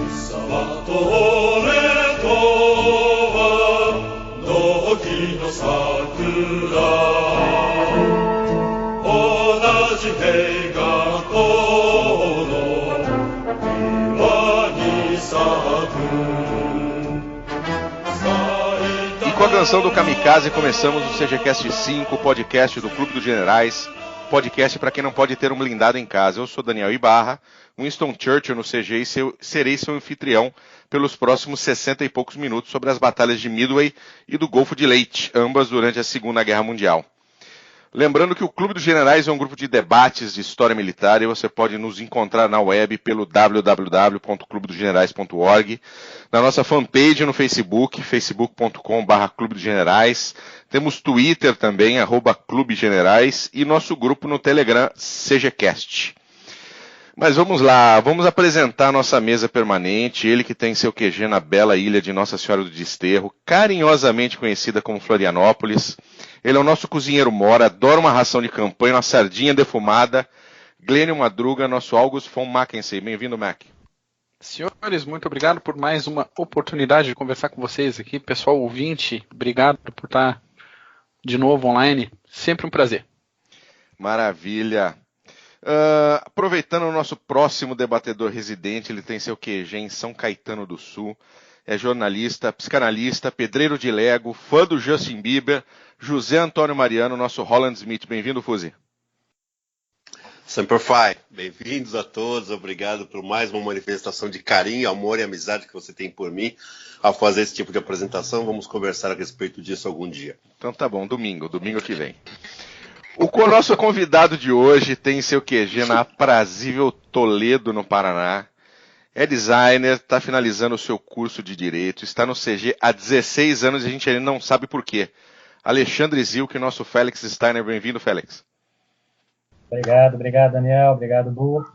様と俺とは同期の桜同じ兵学校の庭に咲く。E com a canção do Kamikaze começamos o CGCast 5, podcast do Clube dos Generais, podcast para quem não pode ter um blindado em casa. Eu sou Daniel Ibarra, Winston Churchill no CG e serei seu anfitrião pelos próximos 60 e poucos minutos sobre as batalhas de Midway e do Golfo de Leyte, ambas durante a Segunda Guerra Mundial. Lembrando que o Clube dos Generais é um grupo de debates de história militar e você pode nos encontrar na web pelo www.clubedosgenerais.org, na nossa fanpage no Facebook, facebook.com/Clube dos Generais, temos Twitter também, @Clube Generais, e nosso grupo no Telegram, CGCast. Mas vamos lá, vamos apresentar nossa mesa permanente, ele que tem seu QG na bela ilha de Nossa Senhora do Desterro, carinhosamente conhecida como Florianópolis. Ele é o nosso cozinheiro mora, adora uma ração de campanha, uma sardinha defumada. Glênio Madruga, nosso August von Mackensen. Bem-vindo, Mac. Senhores, muito obrigado por mais uma oportunidade de conversar com vocês aqui. Pessoal ouvinte, obrigado por estar de novo online. Sempre um prazer. Maravilha. Aproveitando o nosso próximo debatedor residente, ele tem seu QG em São Caetano do Sul. É jornalista, psicanalista, pedreiro de Lego, fã do Justin Bieber, José Antônio Mariano, nosso Holland Smith. Bem-vindo, Fuzi. Semper Fi. Bem-vindos a todos. Obrigado por mais uma manifestação de carinho, amor e amizade que você tem por mim ao fazer esse tipo de apresentação. Vamos conversar a respeito disso algum dia. Então tá bom, domingo que vem. O nosso convidado de hoje tem seu QG na aprazível Toledo, no Paraná. É designer, está finalizando o seu curso de Direito, está no CG há 16 anos e a gente ainda não sabe por quê. Alexandre Zilk, nosso Félix Steiner. Bem-vindo, Félix. Obrigado, Daniel. Obrigado, Bu.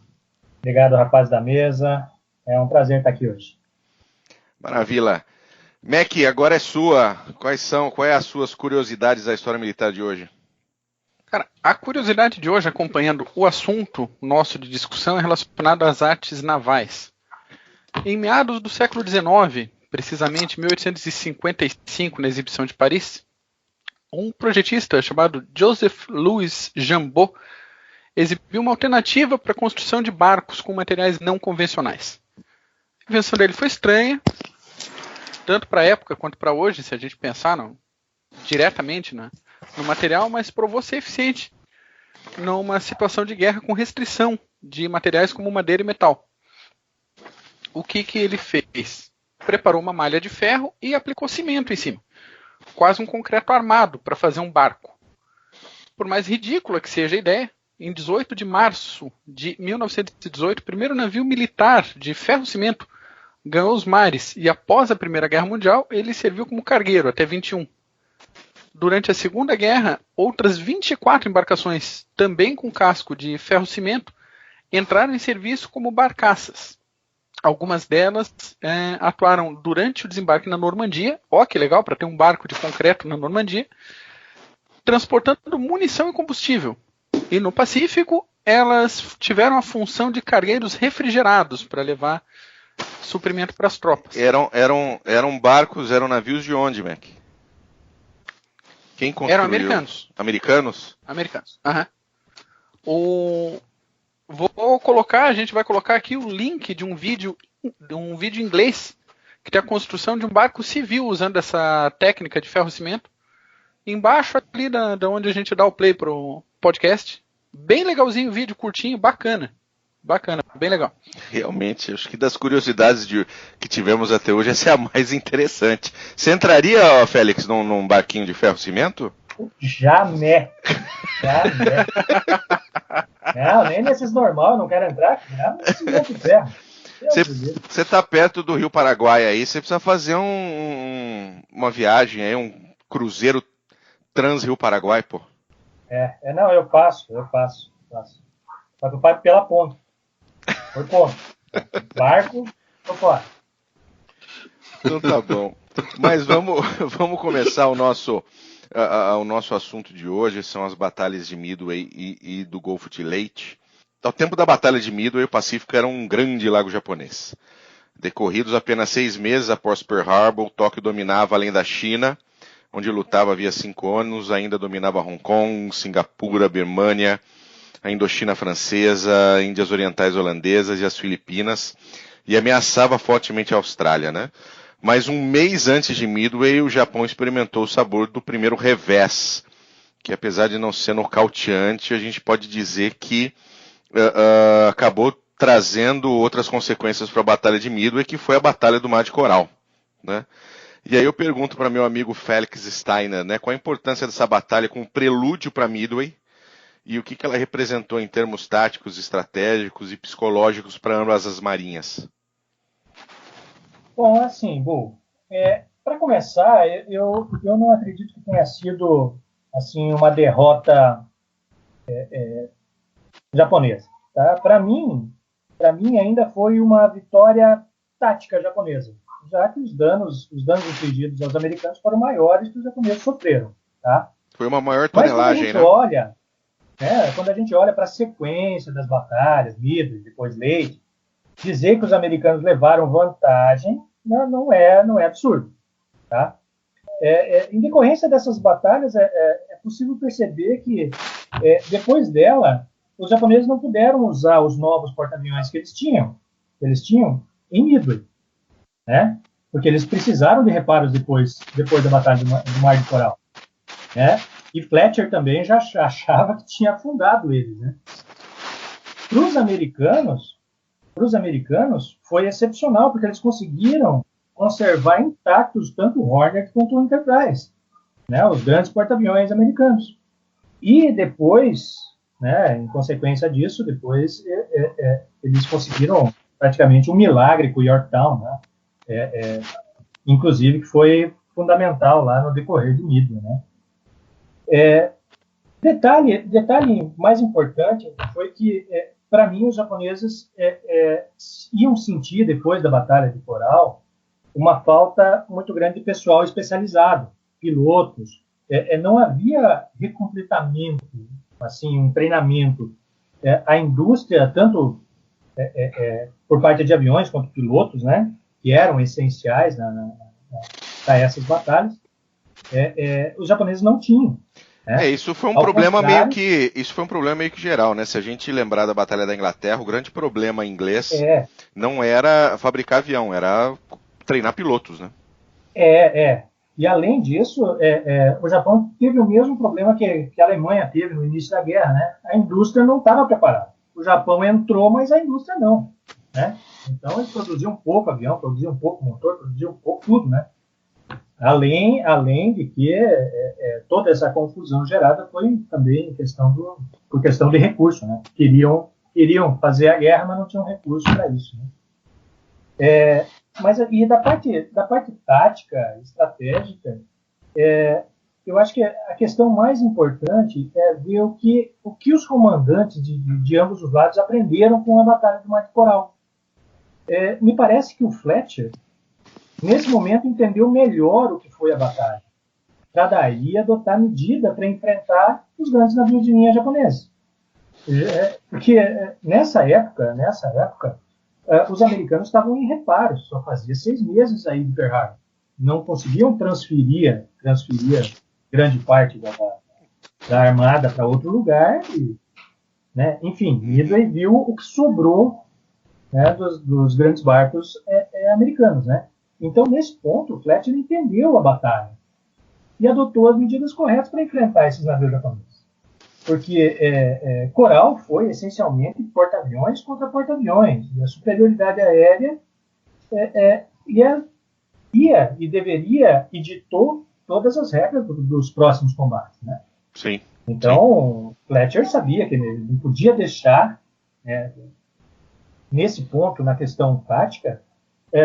Obrigado, rapaz da mesa. É um prazer estar aqui hoje. Maravilha. Mac, agora é sua. Quais as suas curiosidades da história militar de hoje? Cara, a curiosidade de hoje, acompanhando o assunto nosso de discussão, é relacionado às artes navais. Em meados do século XIX, precisamente 1855, na exibição de Paris, um projetista chamado Joseph Louis Jambot exibiu uma alternativa para a construção de barcos com materiais não convencionais. A invenção dele foi estranha, tanto para a época quanto para hoje, se a gente pensar diretamente no material, mas provou ser eficiente numa situação de guerra com restrição de materiais como madeira e metal. O que ele fez? Preparou uma malha de ferro e aplicou cimento em cima. Quase um concreto armado para fazer um barco. Por mais ridícula que seja a ideia, em 18 de março de 1918, o primeiro navio militar de ferro-cimento ganhou os mares e após a Primeira Guerra Mundial ele serviu como cargueiro até 21. Durante a Segunda Guerra, outras 24 embarcações, também com casco de ferro-cimento, entraram em serviço como barcaças. Algumas delas atuaram durante o desembarque na Normandia, que legal, para ter um barco de concreto na Normandia, transportando munição e combustível. E no Pacífico, elas tiveram a função de cargueiros refrigerados para levar suprimento para as tropas. Eram barcos, eram navios de onde, Mac? Quem construiu? Eram americanos. Americanos? Americanos, aham. A gente vai colocar aqui o link de um vídeo em inglês, que tem a construção de um barco civil usando essa técnica de ferro-cimento. Embaixo ali da onde a gente dá o play pro podcast. Bem legalzinho o vídeo, curtinho, bacana. Bacana, bem legal. Realmente, acho que das curiosidades que tivemos até hoje, essa é a mais interessante. Você entraria, Félix, num barquinho de ferro-cimento? Jamais. Não, nem nesses normal, não quero entrar. Não, nesses de ferro. Você está perto do Rio Paraguai aí, você precisa fazer uma viagem aí, um cruzeiro Trans-Rio Paraguai, pô. Não, eu passo. Só que eu pago pela ponta. Por ponto. Barco, tô fora. Então tá bom. Mas vamos começar o nosso assunto de hoje, são as batalhas de Midway e do Golfo de Leyte. Ao tempo da Batalha de Midway, o Pacífico era um grande lago japonês. Decorridos apenas 6 meses após Pearl Harbor, Tóquio dominava além da China, onde lutava havia 5 anos, ainda dominava Hong Kong, Singapura, Birmânia, a Indochina francesa, Índias Orientais holandesas e as Filipinas, e ameaçava fortemente a Austrália, né? Mas um mês antes de Midway, o Japão experimentou o sabor do primeiro revés, que apesar de não ser nocauteante, a gente pode dizer que acabou trazendo outras consequências para a Batalha de Midway, que foi a Batalha do Mar de Coral, né? E aí eu pergunto para meu amigo Félix Steiner, né, qual a importância dessa batalha como prelúdio para Midway e o que ela representou em termos táticos, estratégicos e psicológicos para ambas as marinhas. Bom, assim, para começar, eu não acredito que tenha sido assim uma derrota japonesa. Tá? Para mim ainda foi uma vitória tática japonesa, já que os danos infligidos aos americanos foram maiores que os japoneses sofreram. Tá? Foi uma maior tonelagem, né? Quando a gente olha para a sequência das batalhas, Midway, depois Leyte, dizer que os americanos levaram vantagem não é absurdo. Tá? Em decorrência dessas batalhas, é possível perceber que, depois dela, os japoneses não puderam usar os novos porta-aviões que eles tinham em Midway, né? Porque eles precisaram de reparos depois da Batalha do Mar de Coral, né? E Fletcher também já achava que tinha afundado eles, né? Para os americanos foi excepcional, porque eles conseguiram conservar intactos tanto o Hornet quanto o Enterprise, né? Os grandes porta-aviões americanos. E depois, né, em consequência disso, eles conseguiram praticamente um milagre com o Yorktown, né? Inclusive que foi fundamental lá no decorrer de Midway, né? Detalhe mais importante foi que, para mim, os japoneses iam sentir, depois da Batalha de Coral, uma falta muito grande de pessoal especializado, pilotos. Não havia recompletamento, assim, um treinamento. A indústria, tanto por parte de aviões quanto pilotos, né, que eram essenciais para essas batalhas, os japoneses não tinham. Isso foi um problema meio que geral, né? Se a gente lembrar da Batalha da Inglaterra, o grande problema inglês não era fabricar avião, era treinar pilotos, né? E além disso, o Japão teve o mesmo problema que a Alemanha teve no início da guerra, né? A indústria não estava preparada. O Japão entrou, mas a indústria não, né? Então eles produziam pouco avião, produziam pouco motor, produziam pouco tudo, né? Além de que toda essa confusão gerada foi também por questão de recurso, né? Queriam fazer a guerra, mas não tinham recurso para isso, né? Mas e da parte tática, estratégica, eu acho que a questão mais importante é ver o que os comandantes de ambos os lados aprenderam com a Batalha do Mar de Coral. Me parece que o Fletcher, nesse momento, entendeu melhor o que foi a batalha, para daí adotar medida para enfrentar os grandes navios de linha japoneses. Porque nessa época, os americanos estavam em reparos, só fazia 6 meses aí de Pearl Harbor. Não conseguiam transferir grande parte da armada para outro lugar. Né? Enfim, Midway viu o que sobrou, né, dos grandes barcos americanos, né? Então, nesse ponto, o Fletcher entendeu a batalha e adotou as medidas corretas para enfrentar esses navios japoneses. Porque Coral foi, essencialmente, porta-aviões contra porta-aviões. E a superioridade aérea ia e deveria e ditou todas as regras dos próximos combates, né? Sim. Então, Fletcher sabia que ele não podia deixar, nesse ponto, na questão tática,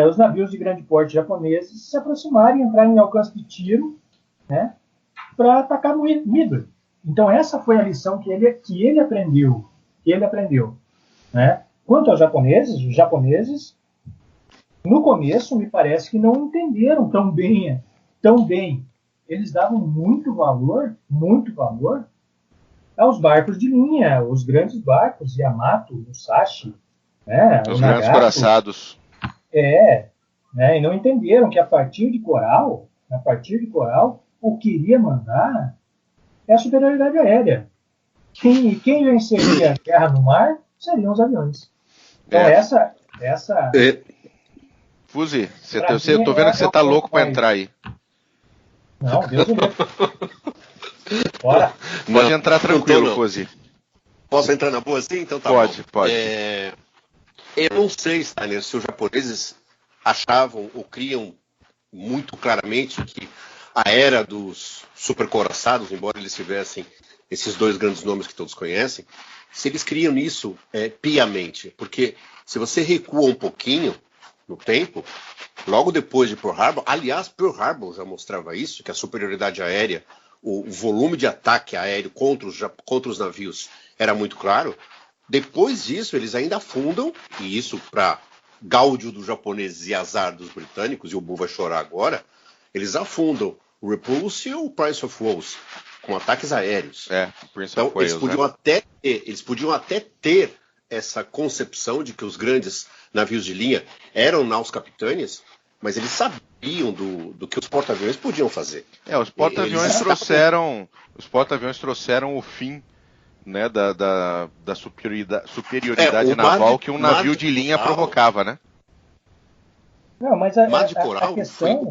os navios de grande porte japoneses se aproximarem, entrarem em alcance de tiro, né, para atacar no Midway. Então essa foi a lição que ele aprendeu. Né? Quanto aos japoneses, os japoneses, no começo, me parece que não entenderam tão bem. Eles davam muito valor aos barcos de linha, os grandes barcos, Yamato, Musashi, né, os grandes coraçados. Né? E não entenderam que a partir de Coral, o que iria mandar é a superioridade aérea. Quem venceria a guerra no mar seriam os aviões. Então essa Fuzi, eu tô vendo que você tá louco para entrar aí. Não, Deus do livre. Bora. Pode entrar tranquilo, Fuzi. Posso entrar na boa assim? Então tá pode, bom. Pode. Eu não sei, Steiner, se os japoneses achavam ou criam muito claramente que a era dos supercoraçados, embora eles tivessem esses dois grandes nomes que todos conhecem, se eles criam nisso piamente. Porque se você recua um pouquinho no tempo, logo depois de Pearl Harbor, aliás, Pearl Harbor já mostrava isso, que a superioridade aérea, o volume de ataque aéreo contra os navios era muito claro. Depois disso, eles ainda afundam, e isso para gáudio dos japoneses e azar dos britânicos, e o Bu vai chorar agora, eles afundam o Repulse e o Prince of Wales com ataques aéreos. Então, eles podiam até ter essa concepção de que os grandes navios de linha eram naus capitâneas, mas eles sabiam do que os porta-aviões podiam fazer. Os porta-aviões trouxeram o fim, né, da superioridade naval que um navio de linha provocava, né? Não, mas o Mar de Coral questão...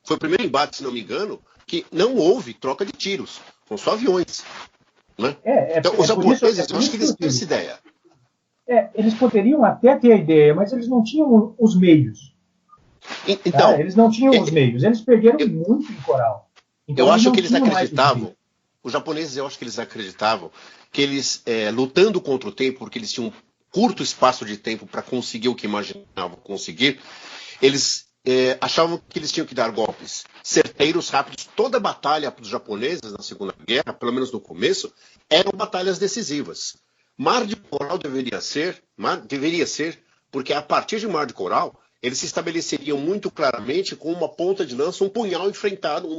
foi o primeiro embate, se não me engano, que não houve troca de tiros, com só aviões. Né? Então, os japoneses, eu acho que eles têm essa ideia. Eles poderiam até ter a ideia, mas eles não tinham os meios. Então, eles não tinham os meios. Eles perderam muito em Coral. Então, eu acho que eles acreditavam, os japoneses, eu acho que eles acreditavam que eles, lutando contra o tempo, porque eles tinham um curto espaço de tempo para conseguir o que imaginavam conseguir, eles achavam que eles tinham que dar golpes certeiros, rápidos. Toda a batalha dos japoneses na Segunda Guerra, pelo menos no começo, eram batalhas decisivas. Mar de Coral deveria ser, porque a partir de Mar de Coral, eles se estabeleceriam muito claramente com uma ponta de lança, um punhal enfrentado,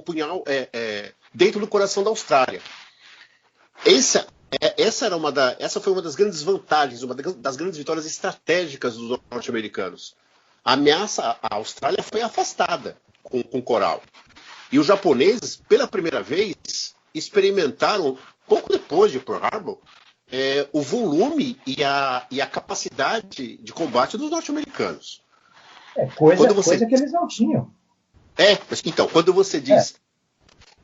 dentro do coração da Austrália. Essa foi uma das grandes vantagens, uma das grandes vitórias estratégicas dos norte-americanos. A ameaça à Austrália foi afastada com Coral. E os japoneses, pela primeira vez, experimentaram, pouco depois de Pearl Harbor, o volume e a capacidade de combate dos norte-americanos. Coisa que eles não tinham. Então, quando você diz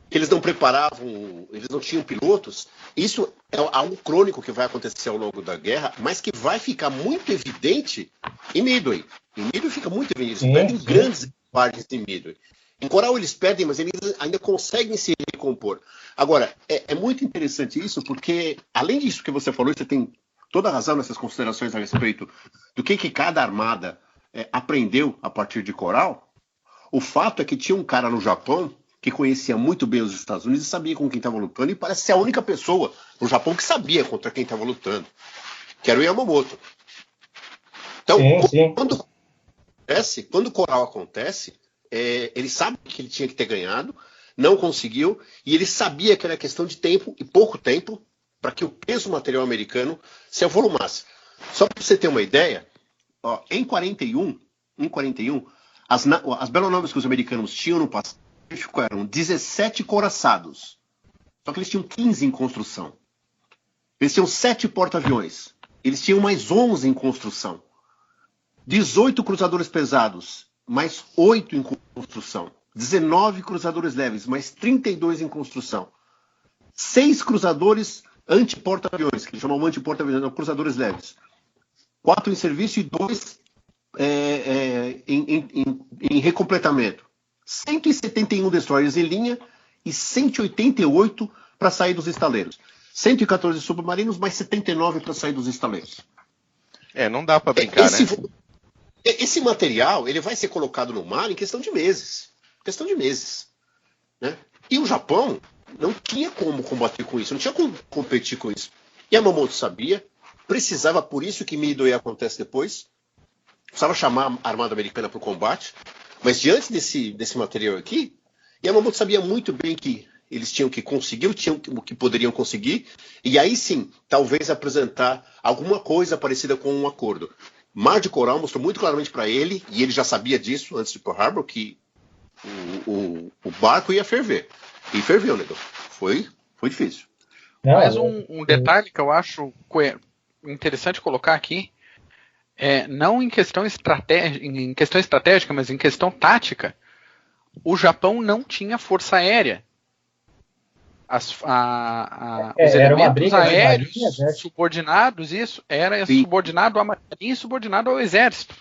que eles não preparavam, eles não tinham pilotos, isso é algo crônico que vai acontecer ao longo da guerra, mas que vai ficar muito evidente em Midway. Em Midway fica muito evidente, eles perdem grandes partes em Midway. Em Coral eles perdem, mas eles ainda conseguem se recompor. Agora, é muito interessante isso, porque além disso que você falou, você tem toda a razão nessas considerações a respeito do que cada armada aprendeu a partir de Coral. O fato é que tinha um cara no Japão que conhecia muito bem os Estados Unidos e sabia com quem estava lutando, e parece ser a única pessoa no Japão que sabia contra quem estava lutando, que era o Yamamoto. Então, quando Coral acontece, ele sabe que ele tinha que ter ganhado, não conseguiu, e ele sabia que era questão de tempo, e pouco tempo, para que o peso material americano se avolumasse. Só para você ter uma ideia, em 41, as belonaves que os americanos tinham no Pacífico eram 17 coraçados. Só que eles tinham 15 em construção. Eles tinham 7 porta-aviões. Eles tinham mais 11 em construção. 18 cruzadores pesados, mais 8 em construção. 19 cruzadores leves, mais 32 em construção. 6 cruzadores anti-porta-aviões, que eles chamam anti-porta-aviões, não, cruzadores leves. 4 em serviço e 2 em recompletamento. 171 destroyers em linha e 188 para sair dos estaleiros. 114 submarinos, mais 79 para sair dos estaleiros. Não dá para brincar, né? Esse material ele vai ser colocado no mar em questão de meses. Né? E o Japão não tinha como combater com isso, não tinha como competir com isso. Yamamoto sabia, precisava, por isso que Midway acontece depois, precisava chamar a Armada Americana para o combate. Mas diante desse material aqui, Yamamoto sabia muito bem que eles tinham que conseguir o que poderiam conseguir, e aí sim, talvez apresentar alguma coisa parecida com um acordo. Mar de Coral mostrou muito claramente para ele, e ele já sabia disso antes de Pearl Harbor, que o barco ia ferver. E ferveu, né? Foi difícil. Mas um detalhe que eu acho interessante colocar aqui, não em questão estratégica, mas em questão tática, o Japão não tinha força aérea. Os elementos aéreos subordinados, isso era subordinado à marinha e subordinado ao exército.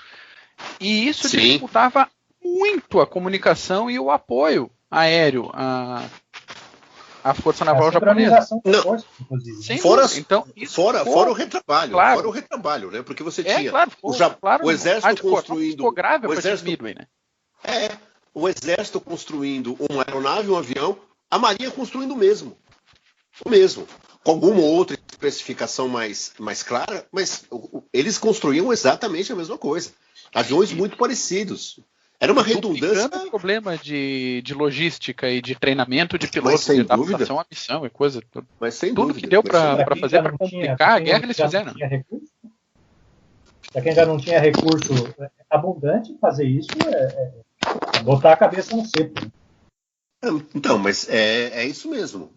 E isso dificultava muito a comunicação e o apoio aéreo à força naval japonesa. Fora o retrabalho. Claro. Fora o retrabalho, né? Porque você tinha o exército construindo. O exército Midway, né? O exército construindo uma aeronave, um avião, a marinha construindo o mesmo. Com alguma outra especificação mais clara, mas eles construíam exatamente a mesma coisa. Aviões muito parecidos. Era uma redundância. O problema de logística e de treinamento de pilotos, de adaptação à missão e coisa. Mas sem tudo dúvida. Que deu para fazer para complicar a guerra, eles fizeram. Para quem já não tinha recurso abundante, fazer isso é botar a cabeça no cepo. Então, mas é isso mesmo.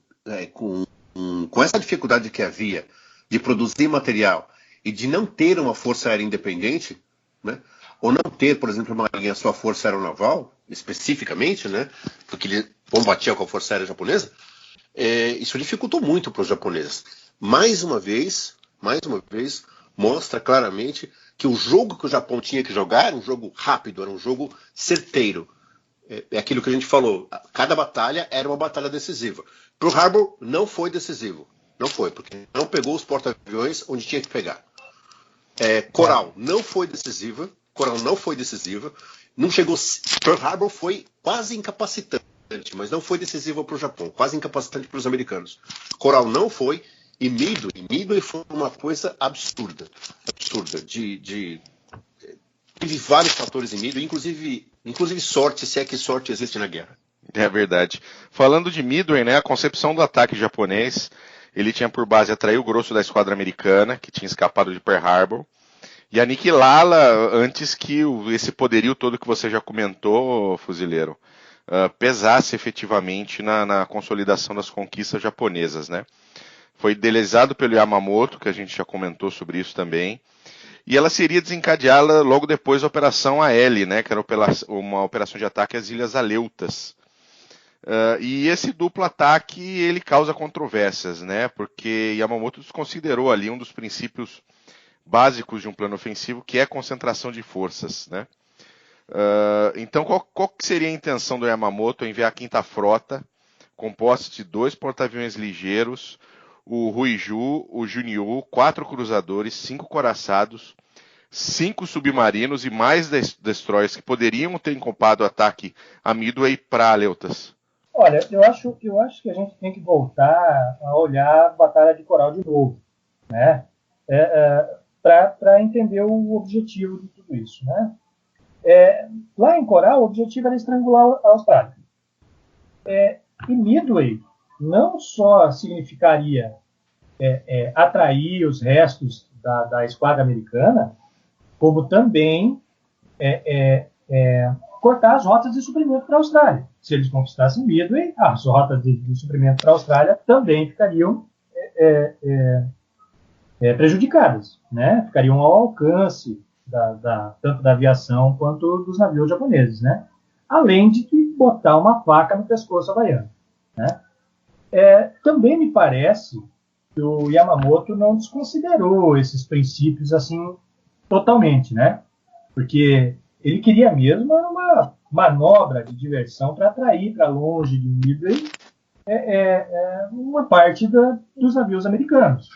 Com essa dificuldade que havia de produzir material e de não ter uma força aérea independente, né? Ou não ter, por exemplo, uma marinha sua força aeronaval, especificamente, né? Porque ele combatia com a força aérea japonesa, isso dificultou muito para os japoneses. Mais uma vez, mostra claramente que o jogo que o Japão tinha que jogar era um jogo rápido, era um jogo certeiro. É aquilo que a gente falou, cada batalha era uma batalha decisiva. Pearl Harbor não foi decisivo. Não foi, porque não pegou os porta-aviões onde tinha que pegar. Coral não foi decisiva. Não chegou. Pearl Harbor foi quase incapacitante, mas não foi decisiva para o Japão. Quase incapacitante para os americanos. Coral não foi. E Midway foi uma coisa absurda. Teve vários fatores em Midway, inclusive sorte, se é que sorte existe na guerra. É verdade. Falando de Midway, né, a concepção do ataque japonês, ele tinha por base atrair o grosso da esquadra americana, que tinha escapado de Pearl Harbor, e aniquilá-la antes que esse poderio todo que você já comentou, fuzileiro, pesasse efetivamente na consolidação das conquistas japonesas, né? Foi idealizado pelo Yamamoto, que a gente já comentou sobre isso também, e ela seria desencadeada logo depois da Operação AL, né, que era uma operação de ataque às Ilhas Aleutas. E esse duplo ataque ele causa controvérsias, né, porque Yamamoto desconsiderou ali um dos princípios básicos de um plano ofensivo, que é a concentração de forças, né? Então, qual que seria a intenção do Yamamoto? Enviar a quinta frota, composta de 2 porta-aviões ligeiros, o Ruiju, o Junyu, 4 cruzadores, 5 coraçados, 5 submarinos e mais destroyers que poderiam ter encopado o ataque a Midway para Aleutas. Olha, eu acho que a gente tem que voltar a olhar a Batalha de Coral de novo, né? Para entender o objetivo de tudo isso, né? Lá em Coral, o objetivo era estrangular a Austrália. E Midway não só significaria atrair os restos da esquadra americana, como também cortar as rotas de suprimento para a Austrália. Se eles conquistassem Midway, as rotas de suprimento para a Austrália também ficariam prejudicadas, né? Ficariam ao alcance tanto da aviação quanto dos navios japoneses, né? Além de que botar uma faca no pescoço havaiano, né? Também me parece que o Yamamoto não desconsiderou esses princípios assim totalmente, né? Porque ele queria mesmo uma manobra de diversão para atrair para longe de Midway uma parte dos navios americanos,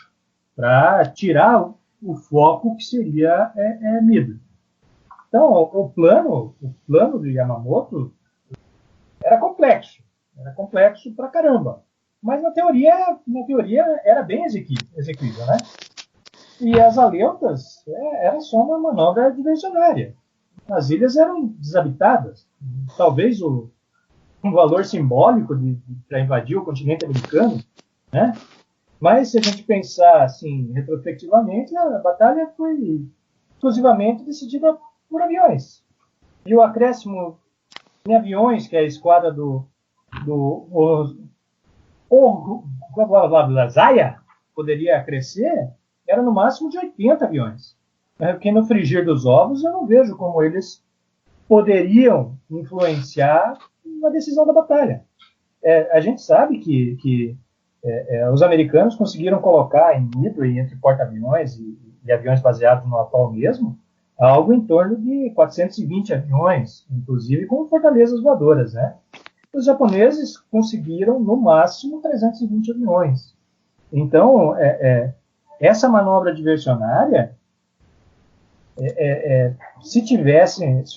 para tirar o foco que seria Midway. Então, o plano do Yamamoto era complexo pra caramba. Mas na teoria era bem exequível, né? E as Aleutas era só uma manobra diversionária. As ilhas eram desabitadas. Talvez um valor simbólico para invadir o continente americano, né? Mas se a gente pensar assim retrospectivamente, a batalha foi exclusivamente decidida por aviões. E o acréscimo em aviões, que é a esquadra Zaya poderia crescer, era no máximo de 80 aviões. Porque no frigir dos ovos eu não vejo como eles poderiam influenciar na decisão da batalha. A gente sabe que os americanos conseguiram colocar em Midway, entre porta-aviões e aviões baseados no atual mesmo, algo em torno de 420 aviões, inclusive com fortalezas voadoras, né? Os japoneses conseguiram, no máximo, 320 aviões. Então, essa manobra diversionária, se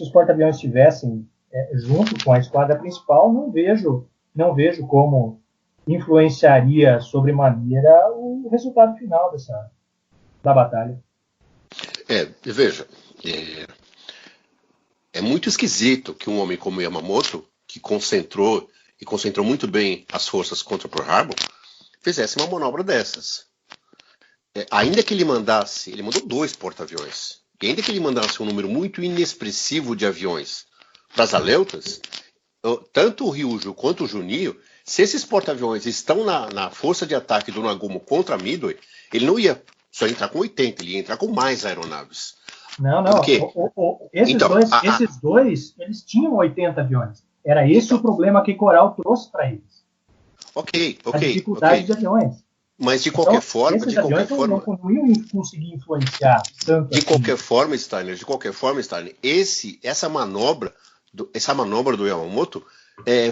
os porta-aviões estivessem junto com a esquadra principal, não vejo como influenciaria sobremaneira o resultado final da batalha. Veja, é muito esquisito que um homem como Yamamoto, que concentrou muito bem as forças contra Pearl Harbor, fizesse uma manobra dessas. Ainda que ele mandou 2 porta-aviões, e ainda que ele mandasse um número muito inexpressivo de aviões para as Aleutas, tanto o Ryujo quanto o Junio, se esses porta-aviões estão na força de ataque do Nagumo contra Midway, ele não ia só entrar com 80, ele ia entrar com mais aeronaves. Não. Esses dois, eles tinham 80 aviões. Era esse o problema que Coral trouxe para eles. A dificuldade de aviões. Mas de qualquer forma, esses aviões não iam conseguir influenciar tanto. De qualquer forma, Steiner, essa manobra do Yamamoto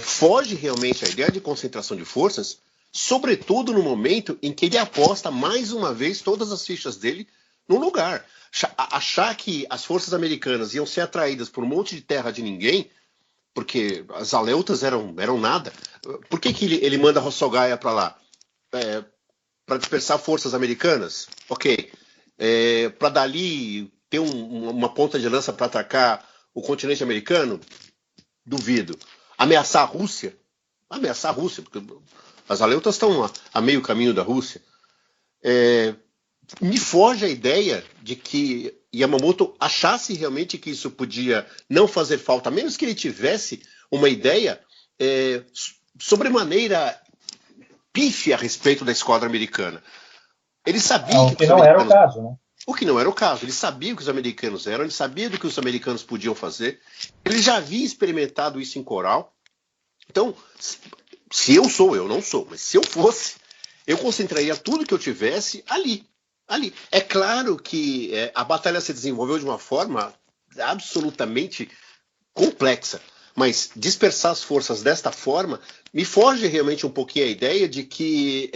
foge realmente à ideia de concentração de forças, sobretudo no momento em que ele aposta mais uma vez todas as fichas dele num lugar. Achar que as forças americanas iam ser atraídas por um monte de terra de ninguém, porque as Aleutas eram nada. Por que ele manda Hosogaia para lá? Para dispersar forças americanas? Para dali ter uma ponta de lança para atacar o continente americano? Duvido. Ameaçar a Rússia? Porque as Aleutas estão a meio caminho da Rússia. Me foge a ideia de que Yamamoto achasse realmente que isso podia não fazer falta, a menos que ele tivesse uma ideia sobremaneira pífia a respeito da esquadra americana. Ele sabia o que não era o caso, né? O que não era o caso. Ele sabia o que os americanos eram, ele sabia do que os americanos podiam fazer, ele já havia experimentado isso em Coral. Então, eu não sou, mas se eu fosse, eu concentraria tudo que eu tivesse ali. É claro que a batalha se desenvolveu de uma forma absolutamente complexa, mas dispersar as forças desta forma me foge realmente um pouquinho a ideia de que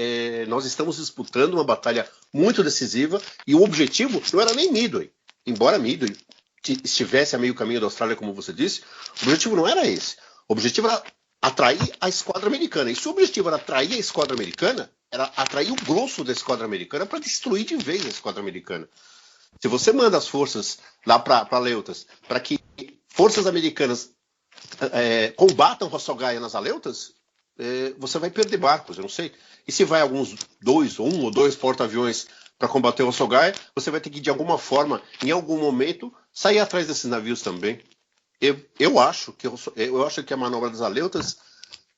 nós estamos disputando uma batalha muito decisiva e o objetivo não era nem Midway. Embora Midway estivesse a meio caminho da Austrália, como você disse, o objetivo não era esse. O objetivo era atrair a esquadra americana. E se o objetivo era atrair a esquadra americana, era atrair o grosso da esquadra americana para destruir de vez a esquadra americana. Se você manda as forças lá para Aleutas para que forças americanas combatam Hosogaia nas Aleutas, você vai perder barcos, eu não sei. E se vai um ou dois porta-aviões para combater Hosogaia, você vai ter que, de alguma forma, em algum momento, sair atrás desses navios também. Eu acho que a manobra das Aleutas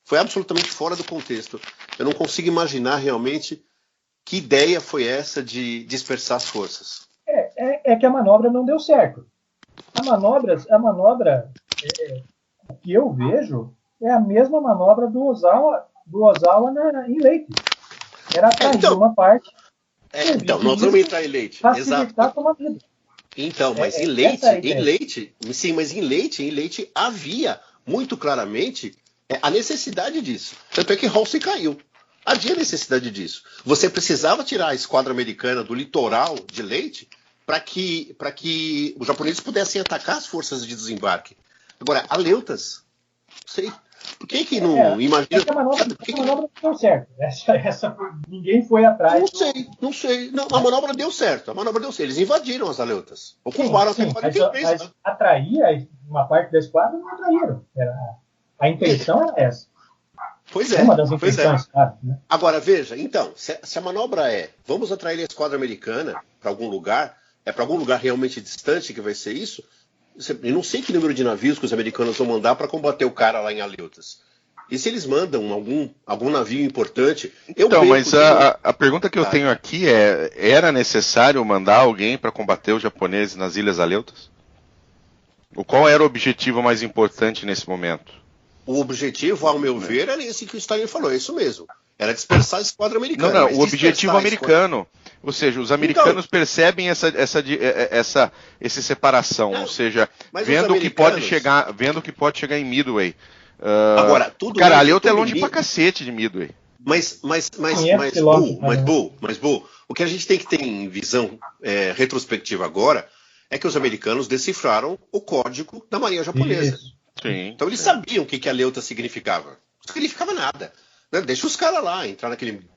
foi absolutamente fora do contexto. Eu não consigo imaginar realmente que ideia foi essa de dispersar as forças. É que a manobra não deu certo. A manobra que eu vejo é a mesma manobra do Ozawa em Leyte. Era atrair uma parte. Nós vamos entrar em Leyte. Facilitar a tomada. Então, mas em Leyte, havia muito claramente a necessidade disso. Tanto é que Halsey caiu. Havia necessidade disso. Você precisava tirar a esquadra americana do litoral de Leyte para que os japoneses pudessem atacar as forças de desembarque. Agora, Aleutas, não sei. Por que não imagina? Essa manobra não deu certo. Ninguém foi atrás. Não sei. Não, a manobra deu certo. Eles invadiram as Aleutas. Ocuparam até 43. Mas atrair uma parte da esquadra não atraíram. A intenção era essa. Pois é. Uma das intenções, claro, né? Agora, veja, então, se a manobra vamos atrair a esquadra americana para algum lugar é para algum lugar realmente distante que vai ser isso, eu não sei que número de navios que os americanos vão mandar para combater o cara lá em Aleutas. E se eles mandam algum navio importante... Então, mas a pergunta que eu tenho aqui é, era necessário mandar alguém para combater os japoneses nas Ilhas Aleutas? Qual era o objetivo mais importante nesse momento? O objetivo, ao meu ver, era esse que o Stalin falou, é isso mesmo. Era dispersar a esquadra americana. Não, o objetivo americano. Ou seja, os americanos percebem essa separação. Ou seja, vendo que pode chegar em Midway. Agora, tudo cara, Aleuta é longe pra cacete de Midway. Mas, Bull, o que a gente tem que ter em visão retrospectiva agora é que os americanos decifraram o código da Marinha Japonesa. Sim, então eles sabiam o que Aleuta significava. Não significava nada. Né? Deixa os caras lá, entrar naquele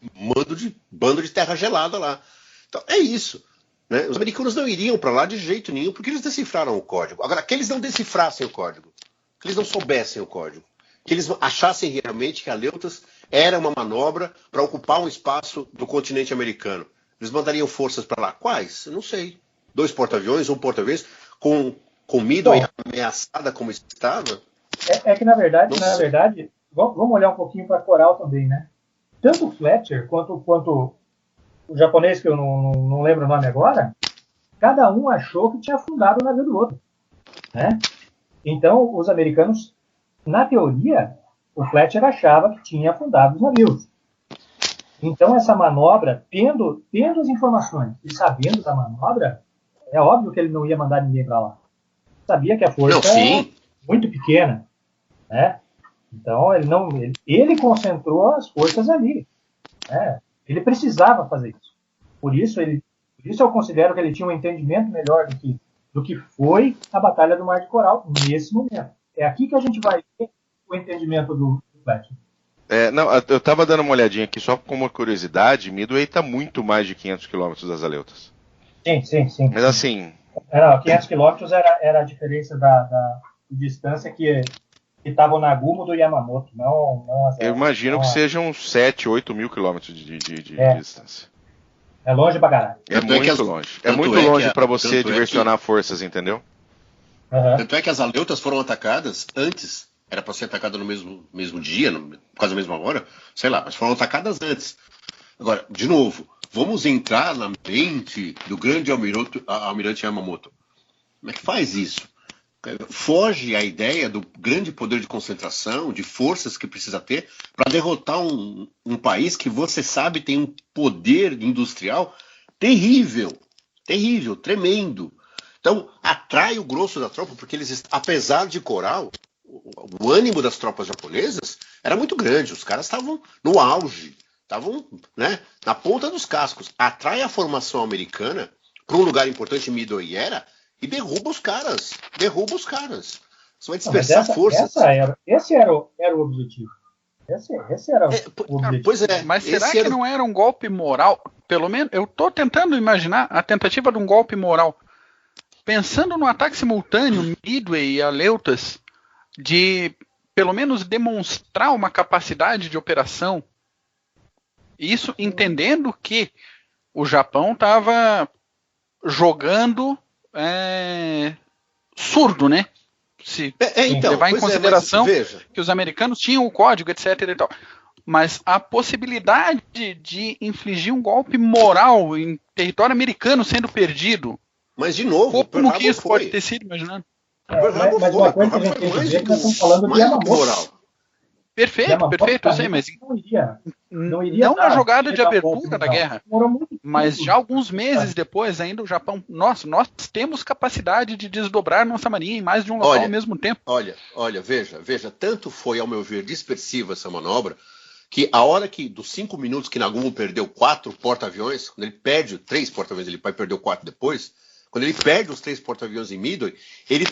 bando de terra gelada lá. Então é isso. Né? Os americanos não iriam para lá de jeito nenhum porque eles decifraram o código. Agora, que eles não decifrassem o código, que eles não soubessem o código, que eles achassem realmente que Aleutas era uma manobra para ocupar um espaço do continente americano. Eles mandariam forças para lá. Quais? Eu não sei. 2 porta-aviões, 1 porta-aviões, com Midway ameaçada como estava? É que, na verdade, vamos olhar um pouquinho para Coral também, né? Tanto o Fletcher quanto o japonês, que eu não lembro o nome agora, cada um achou que tinha afundado o navio do outro. Né? Então, os americanos, na teoria, o Fletcher achava que tinha afundado os navios. Então, essa manobra, tendo as informações e sabendo da manobra, é óbvio que ele não ia mandar ninguém para lá. Sabia que a força era muito pequena. Né? Então, ele concentrou as forças ali. Né? Ele precisava fazer isso. Por isso eu considero que ele tinha um entendimento melhor do que foi a Batalha do Mar de Coral nesse momento. É aqui que a gente vai ver o entendimento do Fletcher. Eu estava dando uma olhadinha aqui só como uma curiosidade. Midway está muito mais de 500 quilômetros das Aleutas. Sim. Mas assim... 500 quilômetros era a diferença da distância que estava o Nagumo do Yamamoto. Eu imagino que sejam 7, 8 mil quilômetros de distância. É longe pra caralho. É muito longe. É muito longe para você diversionar forças, entendeu? Tanto é que as Aleutas foram atacadas antes. Era para ser atacada no mesmo dia, quase a mesma hora. Sei lá, mas foram atacadas antes. Agora, de novo, vamos entrar na mente do grande almirante Yamamoto. Como é que faz isso? Foge a ideia do grande poder de concentração, de forças que precisa ter para derrotar um país que você sabe tem um poder industrial terrível, tremendo. Então, atrai o grosso da tropa, porque eles, apesar de Coral, o ânimo das tropas japonesas era muito grande. Os caras estavam no auge, estavam, né, na ponta dos cascos. Atrai a formação americana para um lugar importante, Midway e derruba os caras. Você vai dispersar forças. Esse era o objetivo. Esse era o objetivo. Pois é. Mas será que não era um golpe moral? Pelo menos, eu estou tentando imaginar a tentativa de um golpe moral. Pensando no ataque simultâneo, Midway e Aleutas, de pelo menos demonstrar uma capacidade de operação. Isso entendendo que o Japão estava jogando surdo, né? Se levar em consideração que os americanos tinham o código, etc. e tal. Mas a possibilidade de infligir um golpe moral em território americano sendo perdido. Mas, de novo, como que isso pode ter sido, imaginando? Mas uma coisa que a gente tem que ver é que nós estamos falando de Yamamoto. Perfeito, eu sei, mas não na jogada de abertura da guerra, mas já alguns meses depois ainda o Japão, nós temos capacidade de desdobrar nossa marinha em mais de um local ao mesmo tempo. Olha, veja, tanto foi, ao meu ver, dispersiva essa manobra, que a hora que, dos 5 minutos que Nagumo perdeu 4 porta-aviões, quando ele perde 3 porta-aviões, ele vai perder o 4 depois, quando ele perde os 3 porta-aviões em Midway, ele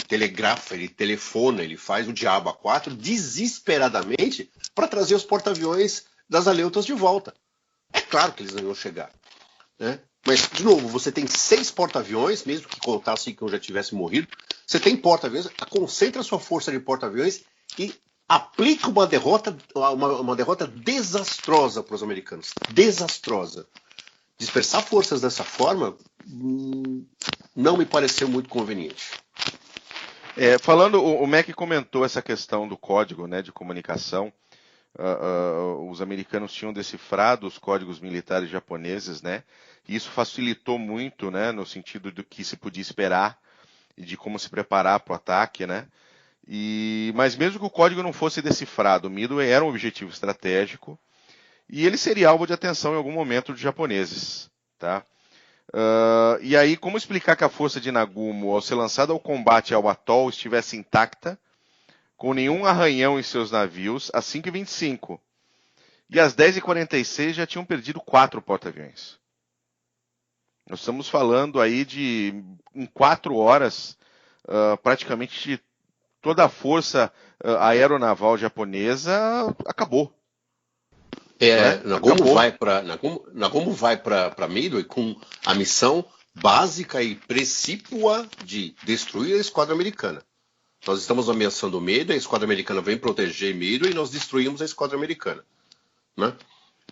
telegrafa, ele telefona, ele faz o diabo a 4 desesperadamente para trazer os porta-aviões das Aleutas de volta. É claro que eles não iam chegar. Né? Mas, de novo, você tem 6 porta-aviões, mesmo que contasse que eu já tivesse morrido, você tem porta-aviões, concentra a sua força de porta-aviões e aplica uma derrota desastrosa para os americanos. Desastrosa. dispersar forças dessa forma não me pareceu muito conveniente. Falando, o Mac comentou essa questão do código, né, de comunicação. Os americanos tinham decifrado os códigos militares japoneses, né? E isso facilitou muito, né, no sentido do que se podia esperar e de como se preparar para o ataque, né? Mas mesmo que o código não fosse decifrado, o Midway era um objetivo estratégico e ele seria alvo de atenção em algum momento dos japoneses, tá? E aí, como explicar que a força de Nagumo, ao ser lançada ao combate ao atol, estivesse intacta, com nenhum arranhão em seus navios, às 5h25. E às 10h46 já tinham perdido 4 porta-aviões. Nós estamos falando aí em 4 horas, praticamente toda a força aeronaval japonesa acabou. Nagumo vai para Midway com a missão básica e precípua de destruir a esquadra americana. Nós estamos ameaçando Midway, a esquadra americana vem proteger Midway e nós destruímos a esquadra americana. Né?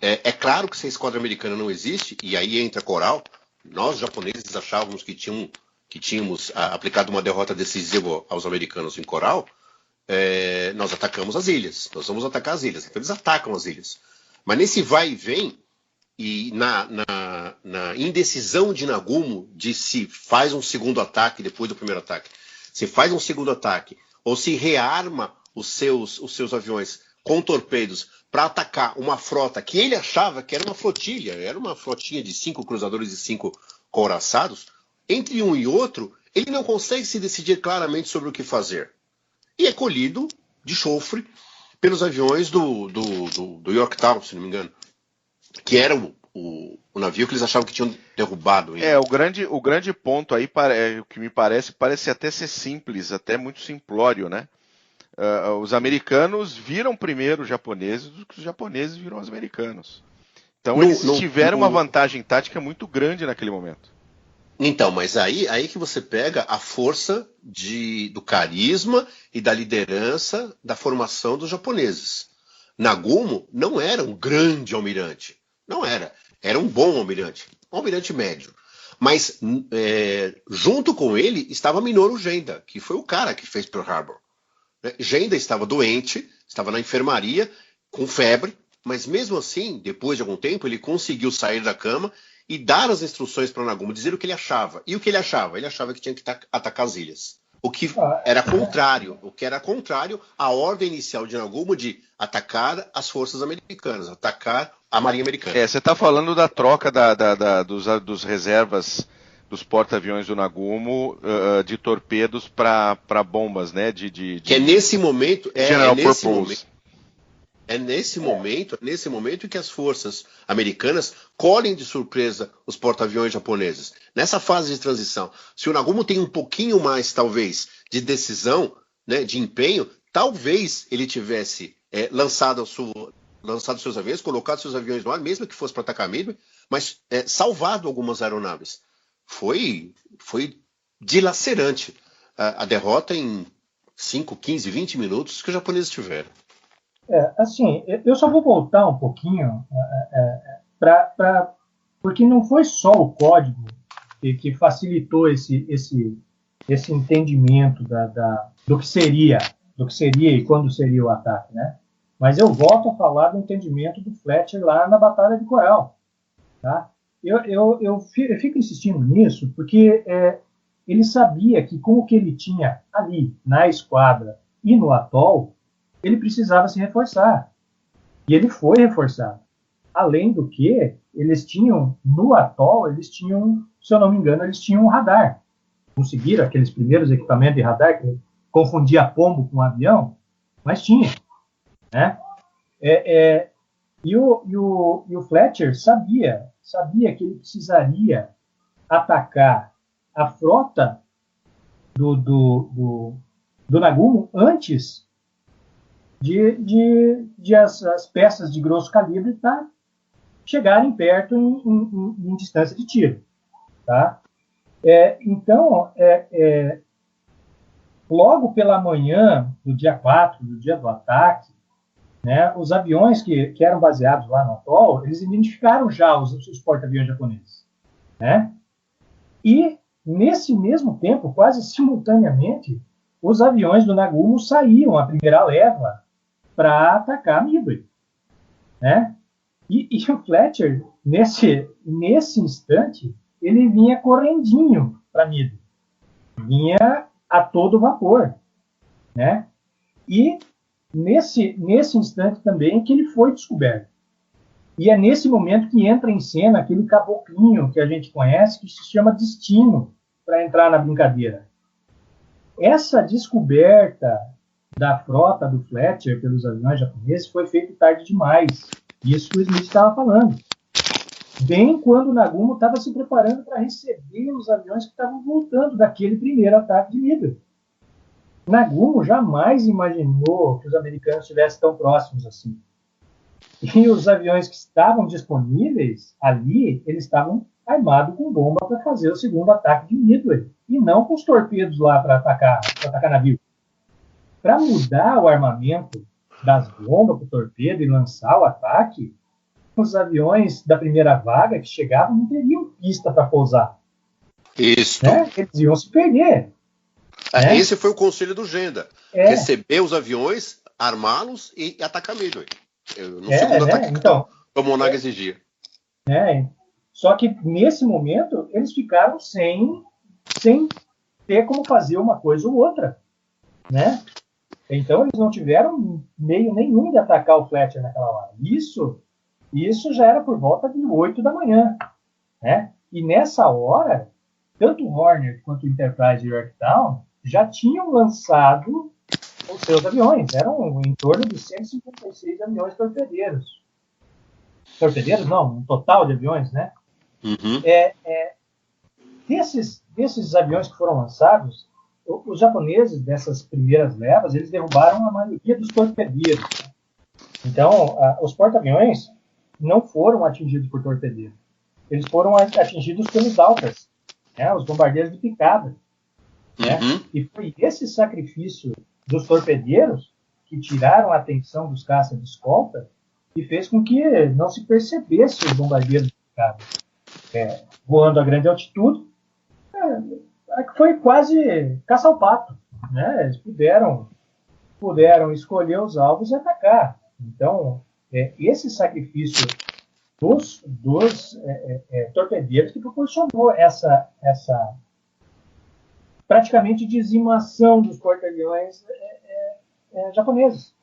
É claro que se a esquadra americana não existe, e aí entra Coral, nós japoneses achávamos que tínhamos aplicado uma derrota decisiva aos americanos em Coral, nós atacamos as ilhas, nós vamos atacar as ilhas, então eles atacam as ilhas. Mas nesse vai e vem, e na indecisão de Nagumo de se faz um segundo ataque depois do primeiro ataque, se faz um segundo ataque, ou se rearma os seus aviões com torpedos para atacar uma frota que ele achava que era uma flotilha, era uma flotinha de 5 cruzadores e 5 couraçados, entre um e outro, ele não consegue se decidir claramente sobre o que fazer. E é colhido de chofre pelos aviões do Yorktown, se não me engano, que era o navio que eles achavam que tinham derrubado. O grande ponto aí, o que me parece até ser simples, até muito simplório, né? Os americanos viram primeiro os japoneses do que os japoneses viram os americanos. Então eles tiveram uma vantagem tática muito grande naquele momento. Então, mas aí que você pega a força do carisma e da liderança da formação dos japoneses. Nagumo não era um grande almirante. Não era. Era um bom almirante. Um almirante médio. Mas junto com ele estava Minoru Genda, que foi o cara que fez Pearl Harbor. Genda estava doente, estava na enfermaria, com febre, mas mesmo assim, depois de algum tempo, ele conseguiu sair da cama e dar as instruções para o Nagumo, dizer o que ele achava. E o que ele achava? Ele achava que tinha que atacar as ilhas. O que era contrário à ordem inicial de Nagumo de atacar as forças americanas, atacar a marinha americana. Você está falando da troca dos reservas dos porta-aviões do Nagumo de torpedos para bombas, né? Que é nesse momento... General Purpose. É nesse momento que as forças americanas colhem de surpresa os porta-aviões japoneses. Nessa fase de transição, se o Nagumo tem um pouquinho mais, talvez, de decisão, né, de empenho, talvez ele tivesse lançado seus aviões, colocado seus aviões no ar, mesmo que fosse para atacar Midway, mas salvado algumas aeronaves. Foi dilacerante a derrota em 5, 15, 20 minutos que os japoneses tiveram. Assim, eu só vou voltar um pouquinho porque não foi só o código que facilitou esse entendimento do que seria e quando seria o ataque, né? Mas eu volto a falar do entendimento do Fletcher lá na Batalha de Coral, tá? Eu fico insistindo nisso porque ele sabia que com o que ele tinha ali na esquadra e no atol, ele precisava se reforçar. E ele foi reforçado. Além do que, eles tinham, no atol, se eu não me engano, eles tinham um radar. Conseguiram aqueles primeiros equipamentos de radar que confundia pombo com avião, mas tinha. Né? E o Fletcher sabia que ele precisaria atacar a frota do Nagumo antes de as peças de grosso calibre chegarem perto em distância de tiro. Tá? Então, logo pela manhã do dia 4, do dia do ataque, né, os aviões que eram baseados lá no atol, eles identificaram já os porta-aviões japoneses, né? E, nesse mesmo tempo, quase simultaneamente, os aviões do Nagumo saíam, a primeira leva, para atacar Midway, né? E o Fletcher, nesse instante, ele vinha correndinho para Midway. Vinha a todo vapor, né? E nesse instante também que ele foi descoberto. E é nesse momento que entra em cena aquele caboclinho que a gente conhece, que se chama Destino, para entrar na brincadeira. Essa descoberta da frota do Fletcher pelos aviões japoneses foi feita tarde demais. Isso que o Smith estava falando. Bem quando o Nagumo estava se preparando para receber os aviões que estavam voltando daquele primeiro ataque de Midway. Nagumo jamais imaginou que os americanos estivessem tão próximos assim. E os aviões que estavam disponíveis ali, eles estavam armados com bomba para fazer o segundo ataque de Midway. E não com os torpedos lá para atacar navio. Para mudar o armamento das bombas para o torpedo e lançar o ataque, os aviões da primeira vaga que chegavam não teriam pista para pousar. Isso. Né? Eles iam se perder. Né? Esse foi o conselho do Genda. Receber os aviões, armá-los e atacar Midway. No segundo ataque então, que o Monaga exigia. Só que nesse momento eles ficaram sem ter como fazer uma coisa ou outra, né? Então eles não tiveram meio nenhum de atacar o Fletcher naquela hora. Isso já era por volta de 8 da manhã, né? E nessa hora, tanto o Hornet quanto o Enterprise e o Yorktown já tinham lançado os seus aviões. Eram em torno de 156 aviões torpedeiros. Torpedeiros não, um total de aviões, né? Uhum. Desses aviões que foram lançados, os japoneses, dessas primeiras levas, eles derrubaram a maioria dos torpedeiros. Então, os porta-aviões não foram atingidos por torpedeiro. Eles foram atingidos pelos Doubters, né, os bombardeiros de picada. Né? E foi esse sacrifício dos torpedeiros que tiraram a atenção dos caças de escolta e fez com que não se percebesse os bombardeiros de picada. Voando a grande altitude, foi quase caça ao pato. Né? Eles puderam escolher os alvos e atacar. Então, esse sacrifício dos torpedeiros que proporcionou essa praticamente dizimação dos porta-aviões japoneses.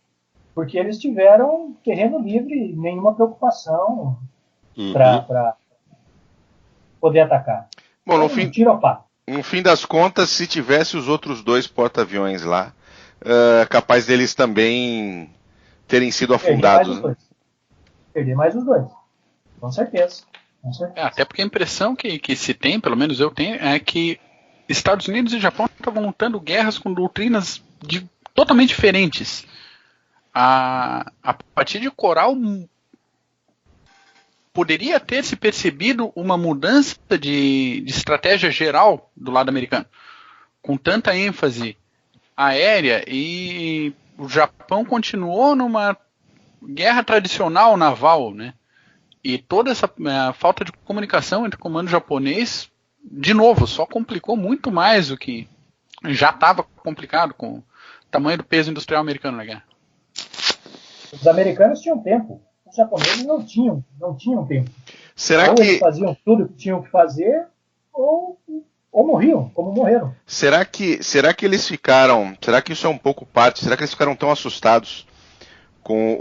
Porque eles tiveram terreno livre, nenhuma preocupação para poder atacar. Bom, no fim das contas, se tivesse os outros 2 porta-aviões lá, capaz deles também terem sido afundados. Perder mais os 2. Com certeza. Até porque a impressão que se tem, pelo menos eu tenho, é que Estados Unidos e Japão estavam lutando guerras com doutrinas totalmente diferentes. A partir de Coral poderia ter se percebido uma mudança de estratégia geral do lado americano, com tanta ênfase aérea, e o Japão continuou numa guerra tradicional naval, né? E toda essa falta de comunicação entre o comando japonês, de novo, só complicou muito mais o que já estava complicado com o tamanho do peso industrial americano na guerra. Os americanos tinham tempo, os japoneses não tinham tempo. Eles faziam tudo que tinham que fazer, ou morriam, como morreram. Será que eles ficaram... Será que isso é um pouco parte... Será que eles ficaram tão assustados com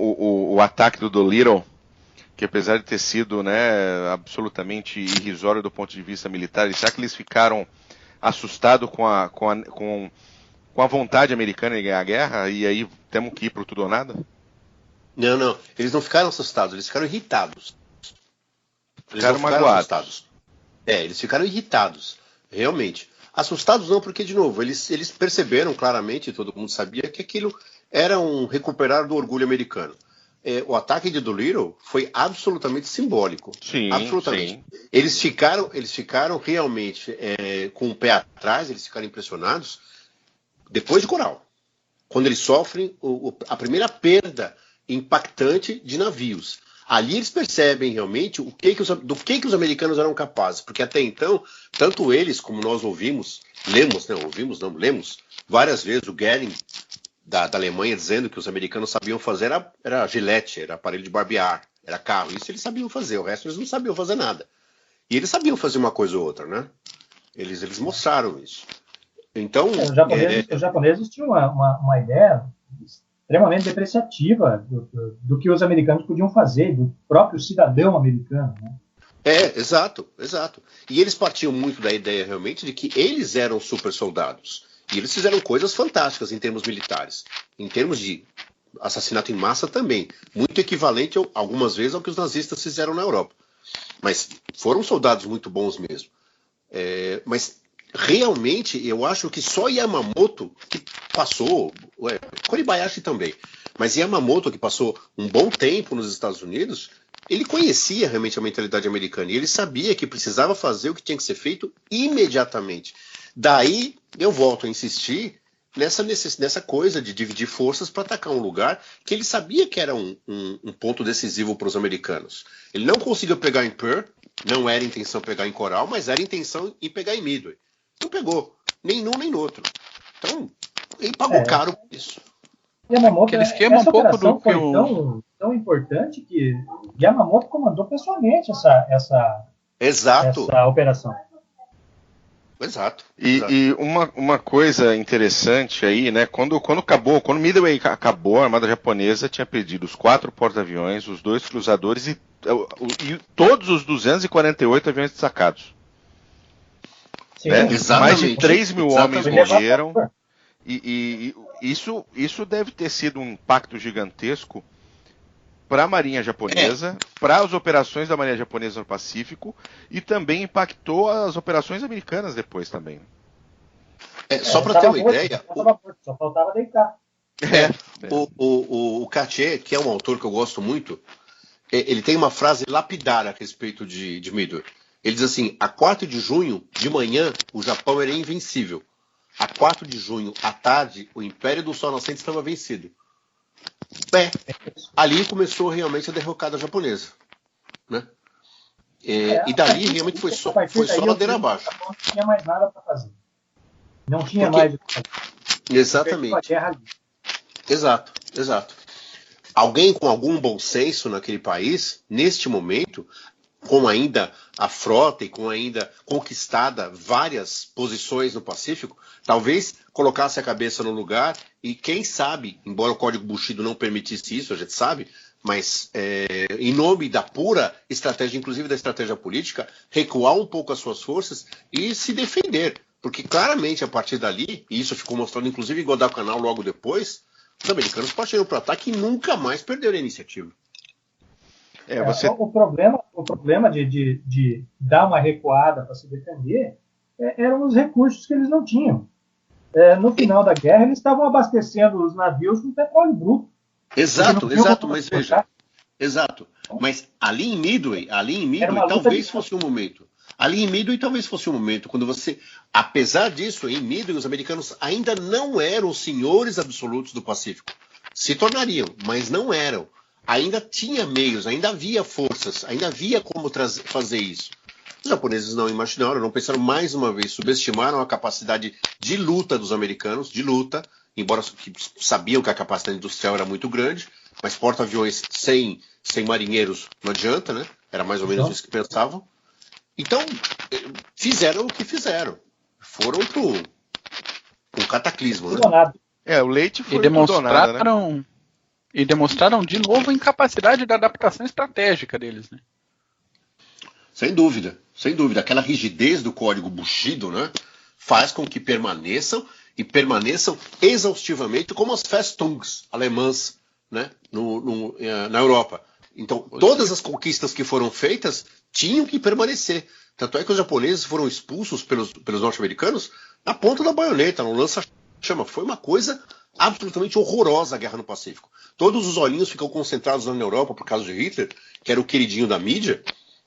o ataque do Doolittle, que apesar de ter sido, né, absolutamente irrisório do ponto de vista militar, será que eles ficaram assustados com a vontade americana de ganhar a guerra, e aí temos que ir para o tudo ou nada? Não. Eles não ficaram assustados, eles ficaram irritados. Ficaram magoados. Eles ficaram irritados, realmente. Assustados não, porque, de novo, eles perceberam claramente, todo mundo sabia, que aquilo era um recuperar do orgulho americano. O ataque de Doolittle foi absolutamente simbólico. Sim, absolutamente. Sim. Eles ficaram realmente com o pé atrás, eles ficaram impressionados depois de Coral. Quando eles sofrem a primeira perda impactante de navios. Ali eles percebem realmente do que os americanos eram capazes, porque até então, tanto eles como nós lemos várias vezes o Goering da Alemanha dizendo que os americanos sabiam fazer era gilete, era aparelho de barbear, era carro. Isso eles sabiam fazer, o resto eles não sabiam fazer nada. E eles sabiam fazer uma coisa ou outra, né? Eles mostraram isso. Então, os japoneses tinham uma ideia extremamente depreciativa do que os americanos podiam fazer, do próprio cidadão americano, né? Exato. E eles partiam muito da ideia realmente de que eles eram super soldados. E eles fizeram coisas fantásticas em termos militares. Em termos de assassinato em massa também. Muito equivalente, algumas vezes, ao que os nazistas fizeram na Europa. Mas foram soldados muito bons mesmo. Mas realmente eu acho que só Yamamoto que passou, Koribayashi também, mas Yamamoto que passou um bom tempo nos Estados Unidos, ele conhecia realmente a mentalidade americana e ele sabia que precisava fazer o que tinha que ser feito imediatamente. Daí eu volto a insistir nessa coisa de dividir forças para atacar um lugar que ele sabia que era um ponto decisivo para os americanos. Ele não conseguiu pegar em Pearl, não era intenção pegar em Coral, mas era intenção em pegar em Midway. Não pegou, nem num nem no outro. Então, ele pagou caro por isso. Yamamoto, essa operação foi tão importante que Yamamoto comandou pessoalmente essa operação. Exato. E uma coisa interessante aí, né? Quando Midway acabou, a Armada Japonesa tinha perdido os 4 porta-aviões, os 2 cruzadores e todos os 248 aviões destacados. Sim, né? Mais de 3 mil homens morreram. E isso deve ter sido um impacto gigantesco para a Marinha Japonesa, para as operações da Marinha Japonesa no Pacífico, e também impactou as operações americanas depois também. Só para ter uma ideia... Só faltava deitar. O Cartier, que é um autor que eu gosto muito, ele tem uma frase lapidar a respeito de Midway. Ele diz assim: a 4 de junho, de manhã, o Japão era invencível. A 4 de junho, à tarde, o Império do Sol Nascente estava vencido. Ali começou realmente a derrocada japonesa. Né? E dali realmente foi só ladeira abaixo. Não tinha mais nada para fazer. Não tinha mais o que fazer. Exatamente. Exato. Alguém com algum bom senso naquele país, neste momento, com ainda a frota e com ainda conquistada várias posições no Pacífico, talvez colocasse a cabeça no lugar e, quem sabe, embora o Código Bushido não permitisse isso, a gente sabe, mas em nome da pura estratégia, inclusive da estratégia política, recuar um pouco as suas forças e se defender. Porque claramente, a partir dali, e isso ficou mostrado inclusive em Guadalcanal logo depois, os americanos partiram para o ataque e nunca mais perderam a iniciativa. O problema de dar uma recuada para se defender eram os recursos que eles não tinham. No final da guerra, eles estavam abastecendo os navios com petróleo bruto. Exato, mas veja. Exato. Mas ali em Midway talvez fosse um momento. Ali em Midway talvez fosse um momento quando você, apesar disso, em Midway os americanos ainda não eram os senhores absolutos do Pacífico. Se tornariam, mas não eram. Ainda tinha meios, ainda havia forças, ainda havia como fazer isso. Os japoneses não imaginaram, não pensaram mais uma vez, subestimaram a capacidade de luta dos americanos, embora sabiam que a capacidade industrial era muito grande, mas porta-aviões sem marinheiros não adianta, né? Era mais ou menos isso que pensavam. Então, fizeram o que fizeram. Foram pro cataclismo, né? O leite foi donado, né? E demonstraram de novo a incapacidade da adaptação estratégica deles, né? Sem dúvida. Aquela rigidez do Código Bushido, né, faz com que permaneçam exaustivamente como as Festungs alemãs, né, na Europa. Então, todas as conquistas que foram feitas tinham que permanecer. Tanto é que os japoneses foram expulsos pelos norte-americanos na ponta da baioneta, no lança-chama. Foi uma coisa absolutamente horrorosa a guerra no Pacífico. Todos os olhinhos ficam concentrados na Europa por causa de Hitler, que era o queridinho da mídia,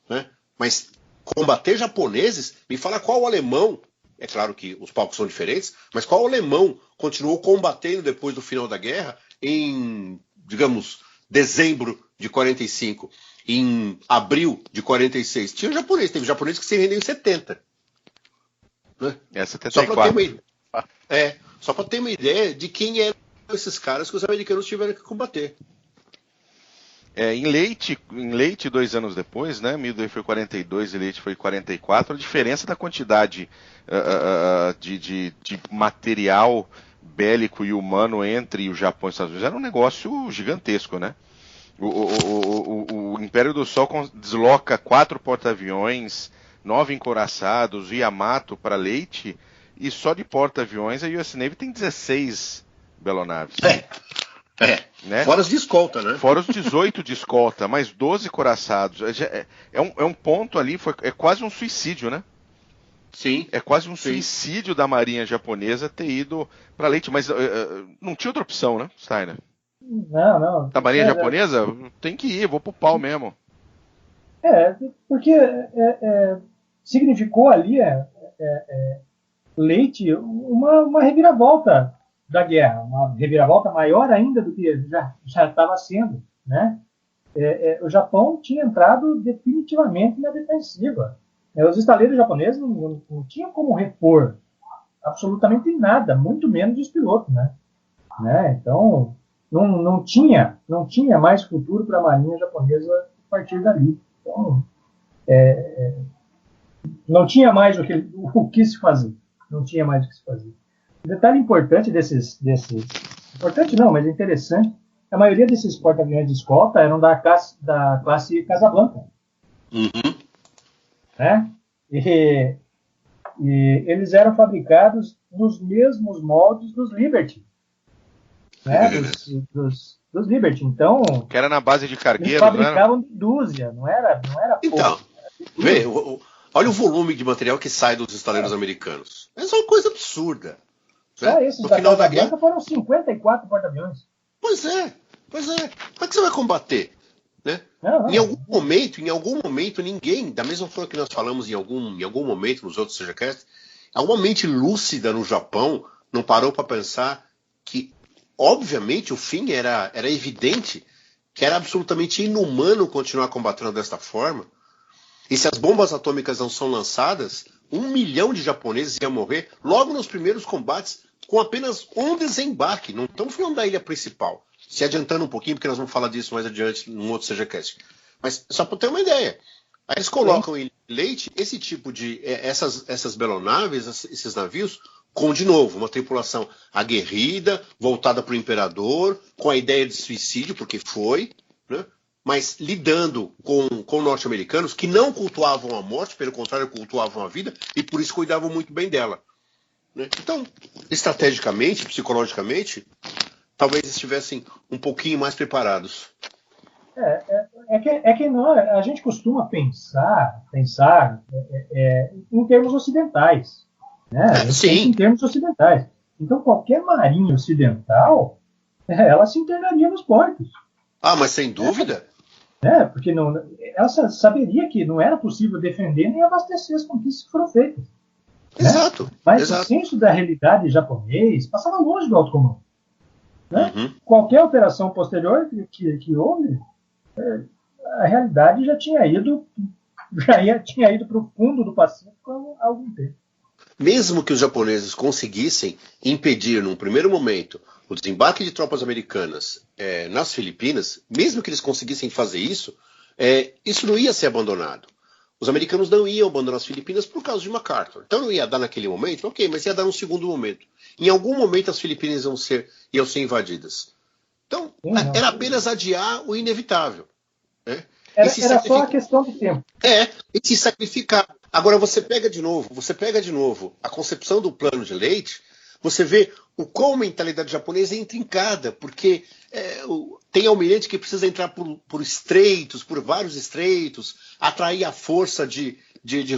né? Mas combater japoneses, me fala qual alemão, é claro que os palcos são diferentes, mas qual alemão continuou combatendo depois do final da guerra em, digamos, dezembro de 45, em abril de 46. Tinha japonês, teve japonês que se rendeu em 70. Né? É 74. Só para ter uma ideia de quem eram esses caras que os americanos tiveram que combater. Em Leite, 2 anos depois, né? Midway foi 42 e Leite foi 44. A diferença da quantidade de material bélico e humano entre o Japão e os Estados Unidos era um negócio gigantesco, né? O Império do Sol desloca 4 porta-aviões, 9 encouraçados, Yamato para Leite, e só de porta-aviões a US Navy tem 16 belonaves. Né? Fora os de escolta, né? Fora os 18 de escolta, mais 12 coraçados. É um ponto ali, é quase um suicídio, né? Sim. É quase um suicídio da Marinha Japonesa ter ido para Leite, mas não tinha outra opção, né, Steiner? Não. Da Marinha Japonesa, tem que ir, vou pro pau mesmo. Porque significou ali Leite uma reviravolta da guerra, uma reviravolta maior ainda do que já estava sendo, né? O Japão tinha entrado definitivamente na defensiva. Os estaleiros japoneses não tinham como repor absolutamente nada, muito menos os pilotos, né? Então não tinha mais futuro para a marinha japonesa a partir dali. Então não tinha mais o que se fazer. Não tinha mais o que se fazer. Um detalhe importante importante não, mas interessante, a maioria desses porta-aviões de escolta eram da classe Casablanca. Uhum. Né? E eles eram fabricados nos mesmos moldes dos Liberty. Né? Dos Liberty. Então, que era na base de cargueiros, eles fabricavam dúzia, não era então, vê, olha o volume de material que sai dos estaleiros americanos. É uma coisa absurda. Esses no final da guerra foram 54 porta-aviões. Pois é. Como é que você vai combater? Né? Em algum momento, ninguém, da mesma forma que nós falamos em algum momento nos outros SejaCast, alguma mente lúcida no Japão não parou para pensar que, obviamente, o fim era evidente, que era absolutamente inumano continuar combatendo desta forma. E se as bombas atômicas não são lançadas, 1 milhão de japoneses iam morrer logo nos primeiros combates com apenas um desembarque. Não estamos falando da ilha principal. Se adiantando um pouquinho, porque nós vamos falar disso mais adiante num outro SejaCast. Mas só para ter uma ideia. Aí eles colocam em Leite esse tipo de... essas belonaves, esses navios, com, de novo, uma tripulação aguerrida, voltada para o imperador, com a ideia de suicídio, porque foi, né? Mas lidando com norte-americanos que não cultuavam a morte, pelo contrário, cultuavam a vida, e por isso cuidavam muito bem dela. Né? Então, estrategicamente, psicologicamente, talvez estivessem um pouquinho mais preparados. Que a gente costuma pensar em termos ocidentais. Né? Sim. Em termos ocidentais. Então, qualquer marinha ocidental, ela se internaria nos portos. Ah, mas sem dúvida. Porque ela saberia que não era possível defender nem abastecer as conquistas que foram feitas. Exato. Mas o senso da realidade japonês passava longe do alto comando. Né? Uhum. Qualquer operação posterior que houve, a realidade já tinha ido para o fundo do Pacífico há algum tempo. Mesmo que os japoneses conseguissem impedir, num primeiro momento, o desembarque de tropas americanas nas Filipinas, mesmo que eles conseguissem fazer isso, isso não ia ser abandonado. Os americanos não iam abandonar as Filipinas por causa de MacArthur. Então não ia dar naquele momento, ok, mas ia dar num segundo momento. Em algum momento as Filipinas iam ser invadidas. Então, era apenas adiar o inevitável. Né? Era só uma questão de tempo. E se sacrificar. Agora você pega de novo a concepção do plano de Leite, você vê o quão a mentalidade japonesa é intrincada, porque tem almirante que precisa entrar por estreitos, por vários estreitos, atrair a força de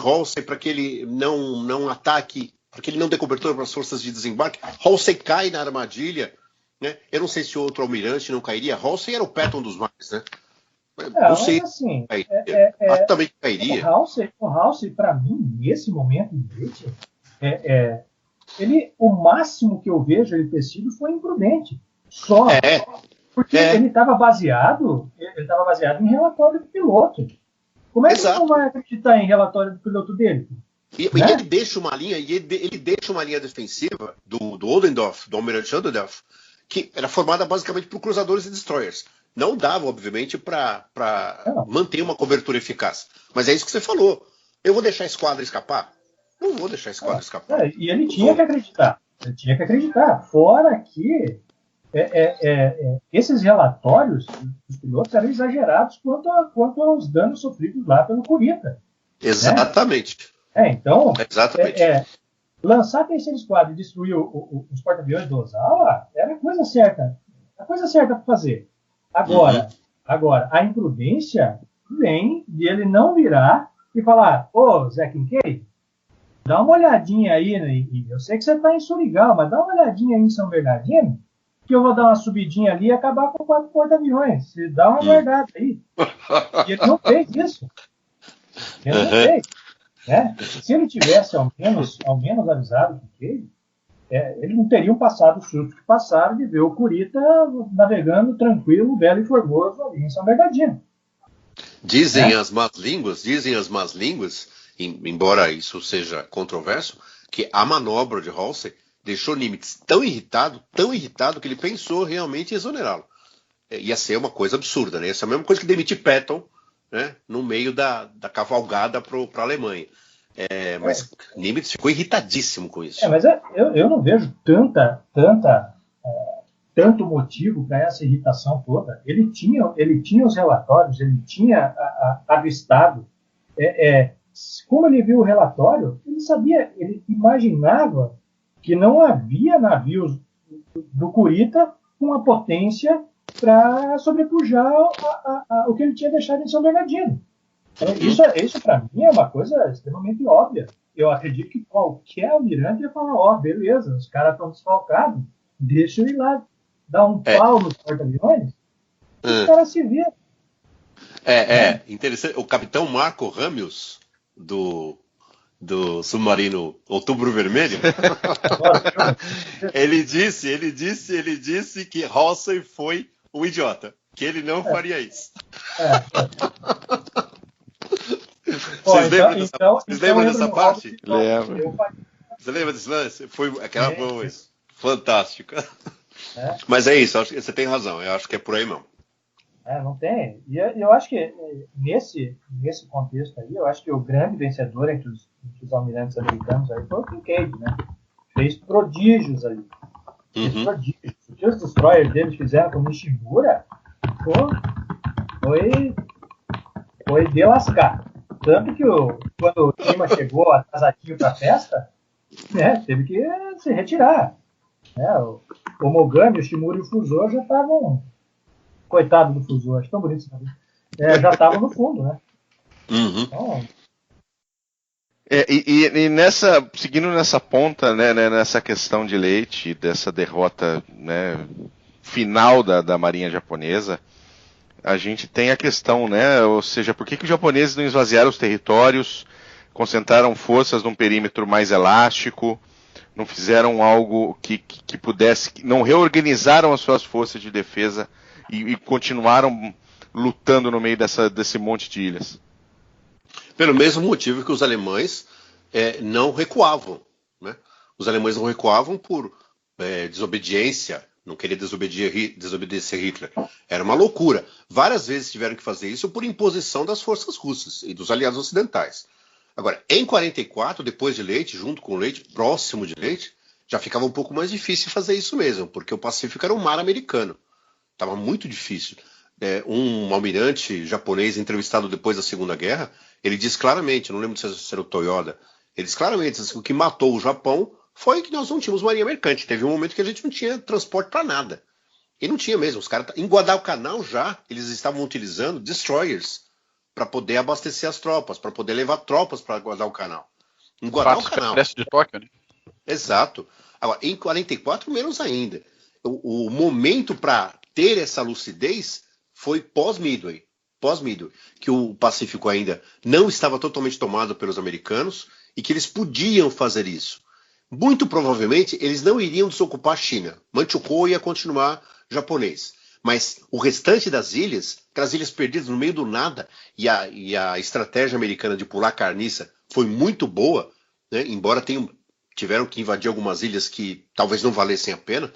Halsey para que ele não ataque, para que ele não dê cobertura para as forças de desembarque. Halsey cai na armadilha. Né? Eu não sei se outro almirante não cairia. Halsey era o Patton dos mares, né? Não sei. Assim, acho também que cairia. O Halsey, para mim, nesse momento, o máximo que eu vejo ele ter sido foi imprudente. Só. Porque ele estava baseado em relatório do piloto. Como é que ele não vai acreditar em relatório do piloto dele? E ele deixa uma linha, ele deixa uma linha defensiva do Oldendorf, do Almirante Oldendorf, que era formada basicamente por cruzadores e destroyers. Não dava, obviamente, para manter uma cobertura eficaz. Mas é isso que você falou. Eu vou deixar a esquadra escapar? Não vou deixar a esquadra escapar. E ele tinha que acreditar. Ele tinha que acreditar. Fora que esses relatórios dos pilotos eram exagerados quanto aos danos sofridos lá pelo Kurita. Exatamente. Né? Então, exatamente. Lançar a terceira esquadra e destruir os porta-aviões do Ozawa era a coisa certa. A coisa certa para fazer. Agora, a imprudência vem de ele não virar e falar: ô, Zé Kincaid, dá uma olhadinha aí, né? Eu sei que você está em Surigao, mas dá uma olhadinha aí em São Bernardino, que eu vou dar uma subidinha ali e acabar com 4 porta-aviões. Você dá uma guardada aí. E ele não fez isso. Ele não fez. Né? Se ele tivesse ao menos avisado que eles não teriam passado o susto que passaram de ver o Kurita navegando tranquilo, belo e formoso ali em São Bernardino. Dizem as más línguas, embora isso seja controverso, que a manobra de Halsey deixou Nimitz tão irritado, que ele pensou realmente em exonerá-lo. Ia ser uma coisa absurda, né? Ia ser a mesma coisa que demitir Patton, né, no meio da cavalgada para a Alemanha. Mas Nimitz ficou irritadíssimo com isso. Mas eu não vejo tanto motivo para essa irritação toda. Ele tinha os relatórios, ele tinha avistado. Como ele viu o relatório, ele imaginava que não havia navios do Kurita com a potência para sobrepujar o que ele tinha deixado em São Bernardino. Isso para mim é uma coisa extremamente óbvia. Eu acredito que qualquer almirante ia falar: beleza, os caras estão desfalcados, deixa eu ir lá dar um pau nos porta-aviões e os caras se viram. Interessante. O capitão Marco Ramius, do submarino Outubro Vermelho, ele disse que Halsey foi um idiota, que ele não faria isso. Vocês lembram dessa parte? Lembro. Você lembra desse lance? Foi aquela coisa fantástica. Mas é isso, acho que você tem razão. Eu acho que é por aí mesmo. Não tem. E eu acho que nesse contexto aí, eu acho que o grande vencedor entre os almirantes americanos aí foi o Kincaid, né? Fez prodígios ali. Prodígios. O que os destroyers deles fizeram com o Nishimura foi de lascar. Tanto que quando o clima chegou atrasadinho para a festa, teve que se retirar. O Mogami, o Shimura e o Fusor já estavam... Coitado do Fusor, acho tão bonito isso. Já estavam no fundo, né? Então, seguindo nessa ponta, né, nessa questão de Leite, dessa derrota, né, final da Marinha Japonesa, a gente tem a questão, né, ou seja, por que os japoneses não esvaziaram os territórios, concentraram forças num perímetro mais elástico, não fizeram algo que pudesse, não reorganizaram as suas forças de defesa e continuaram lutando no meio desse monte de ilhas? Pelo mesmo motivo que os alemães não recuavam. Né? Os alemães não recuavam por desobediência, não queria desobedecer Hitler. Era uma loucura. Várias vezes tiveram que fazer isso por imposição das forças russas e dos aliados ocidentais. Agora, em 44, depois de Leite, junto com Leite, próximo de Leite, já ficava um pouco mais difícil fazer isso mesmo, porque o Pacífico era um mar americano. Estava muito difícil. Um almirante japonês entrevistado depois da Segunda Guerra, ele diz claramente, não lembro se era o Toyoda, ele diz claramente que o que matou o Japão foi que nós não tínhamos marinha mercante. Teve um momento que a gente não tinha transporte para nada. E não tinha mesmo. Os caras, em Guadalcanal já, eles estavam utilizando destroyers para poder abastecer as tropas, para poder levar tropas para Guadalcanal. Em Guadalcanal. De Tóquio, né? Exato. Agora, em 44, menos ainda. O momento para ter essa lucidez foi pós-Midway, que o Pacífico ainda não estava totalmente tomado pelos americanos e que eles podiam fazer isso. Muito provavelmente, eles não iriam desocupar a China. Manchukuo ia continuar japonês. Mas o restante das ilhas, aquelas ilhas perdidas no meio do nada, e a estratégia americana de pular carniça foi muito boa, né? Embora tiveram que invadir algumas ilhas que talvez não valessem a pena,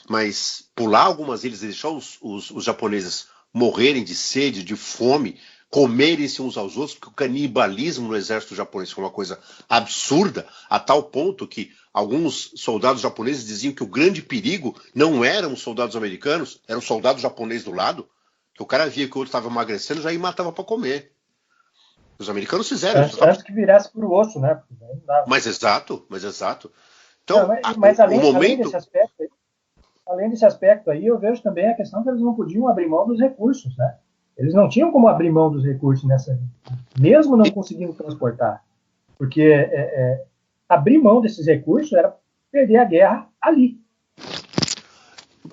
mas pular algumas ilhas e deixar os japoneses morrerem de sede, de fome, comerem-se uns aos outros, porque o canibalismo no exército japonês foi uma coisa absurda, a tal ponto que alguns soldados japoneses diziam que o grande perigo não eram os soldados americanos, eram os soldados japoneses do lado, que o cara via que o outro estava emagrecendo, já ia matava para comer. Os americanos fizeram isso. Antes que virasse pro osso, né? Não dava. Mas exato. Então, mas o momento... além desse aspecto aí, eu vejo também a questão que eles não podiam abrir mão dos recursos, né? Eles não tinham como abrir mão dos recursos mesmo não conseguindo transportar. Porque abrir mão desses recursos era perder a guerra ali.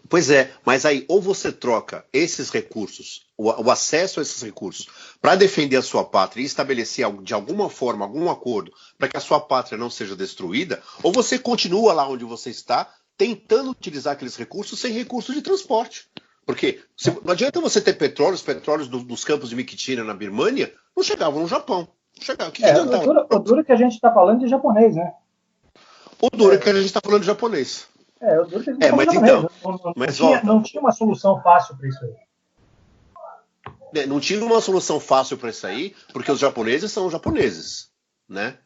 Pois é, mas aí ou você troca esses recursos, o acesso a esses recursos, para defender a sua pátria e estabelecer de alguma forma algum acordo para que a sua pátria não seja destruída, ou você continua lá onde você está, tentando utilizar aqueles recursos sem recursos de transporte. Porque não adianta você ter os petróleos dos campos de Miquitina na Birmânia, não chegavam no Japão. Não chegava. O duro é que a gente está falando de japonês, né? O duro é que a gente está falando de japonês. O duro é que a gente está falando de japonês. Não tinha uma solução fácil para isso aí. Não tinha uma solução fácil para isso aí, porque os japoneses são japoneses, né?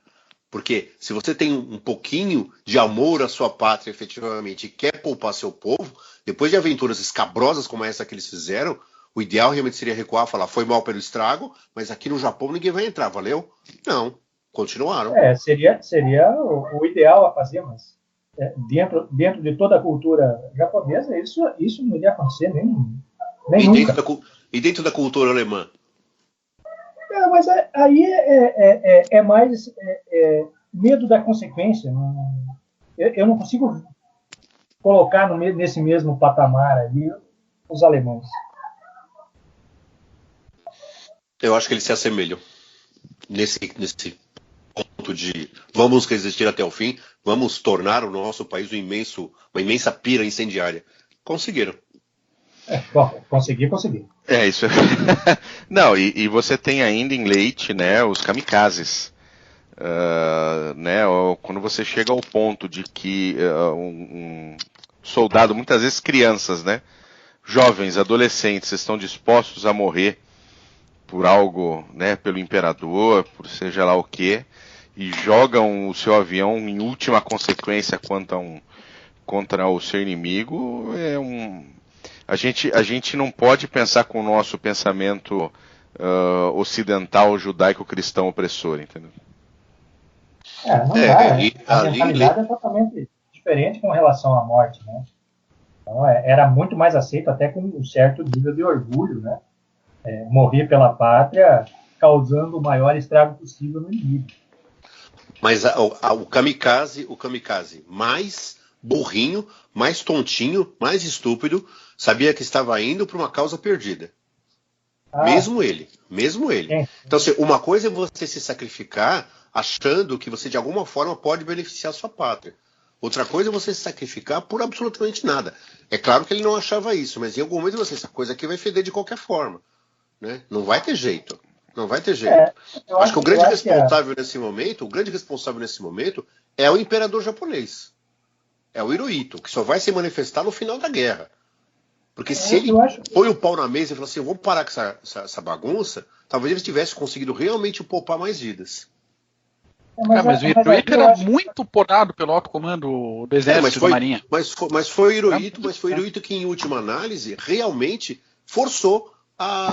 Porque se você tem um pouquinho de amor à sua pátria efetivamente e quer poupar seu povo, depois de aventuras escabrosas como essa que eles fizeram, o ideal realmente seria recuar, falar, foi mal pelo estrago, mas aqui no Japão ninguém vai entrar, valeu? Não, continuaram. Seria o ideal a fazer, mas dentro de toda a cultura japonesa, isso não iria acontecer nem nunca. E dentro da cultura alemã? Mas aí é mais medo da consequência. Eu não consigo colocar nesse mesmo patamar aí os alemães. Eu acho que eles se assemelham nesse ponto de vamos resistir até o fim, vamos tornar o nosso país uma imensa pira incendiária. Conseguiram. Conseguir. Isso. Não, e você tem ainda em leite, né, os kamikazes. Né, quando você chega ao ponto de que um soldado, muitas vezes crianças, né, jovens, adolescentes, estão dispostos a morrer por algo, né, pelo imperador, por seja lá o que, e jogam o seu avião em última consequência contra o seu inimigo, A gente não pode pensar com o nosso pensamento ocidental, judaico-cristão opressor, entendeu? Não dá, né? A mentalidade é totalmente diferente com relação à morte, né? Então, era muito mais aceito até com um certo nível de orgulho, né? Morrer pela pátria causando o maior estrago possível no inimigo. Mas o kamikaze mais burrinho, mais tontinho, mais estúpido, sabia que estava indo para uma causa perdida. Mesmo ele. Então, assim, uma coisa é você se sacrificar achando que você de alguma forma pode beneficiar a sua pátria. Outra coisa é você se sacrificar por absolutamente nada. É claro que ele não achava isso, mas em algum momento você, essa coisa aqui vai feder de qualquer forma, né? Não vai ter jeito. Acho que o grande responsável nesse momento é o imperador japonês. É o Hirohito, que só vai se manifestar no final da guerra. Porque se ele põe o pau na mesa e fala assim, vamos parar com essa bagunça, talvez ele tivesse conseguido realmente poupar mais vidas. Mas o Hirohito era muito podado pelo alto comando do exército da marinha. Mas foi o Hirohito que, em última análise, realmente forçou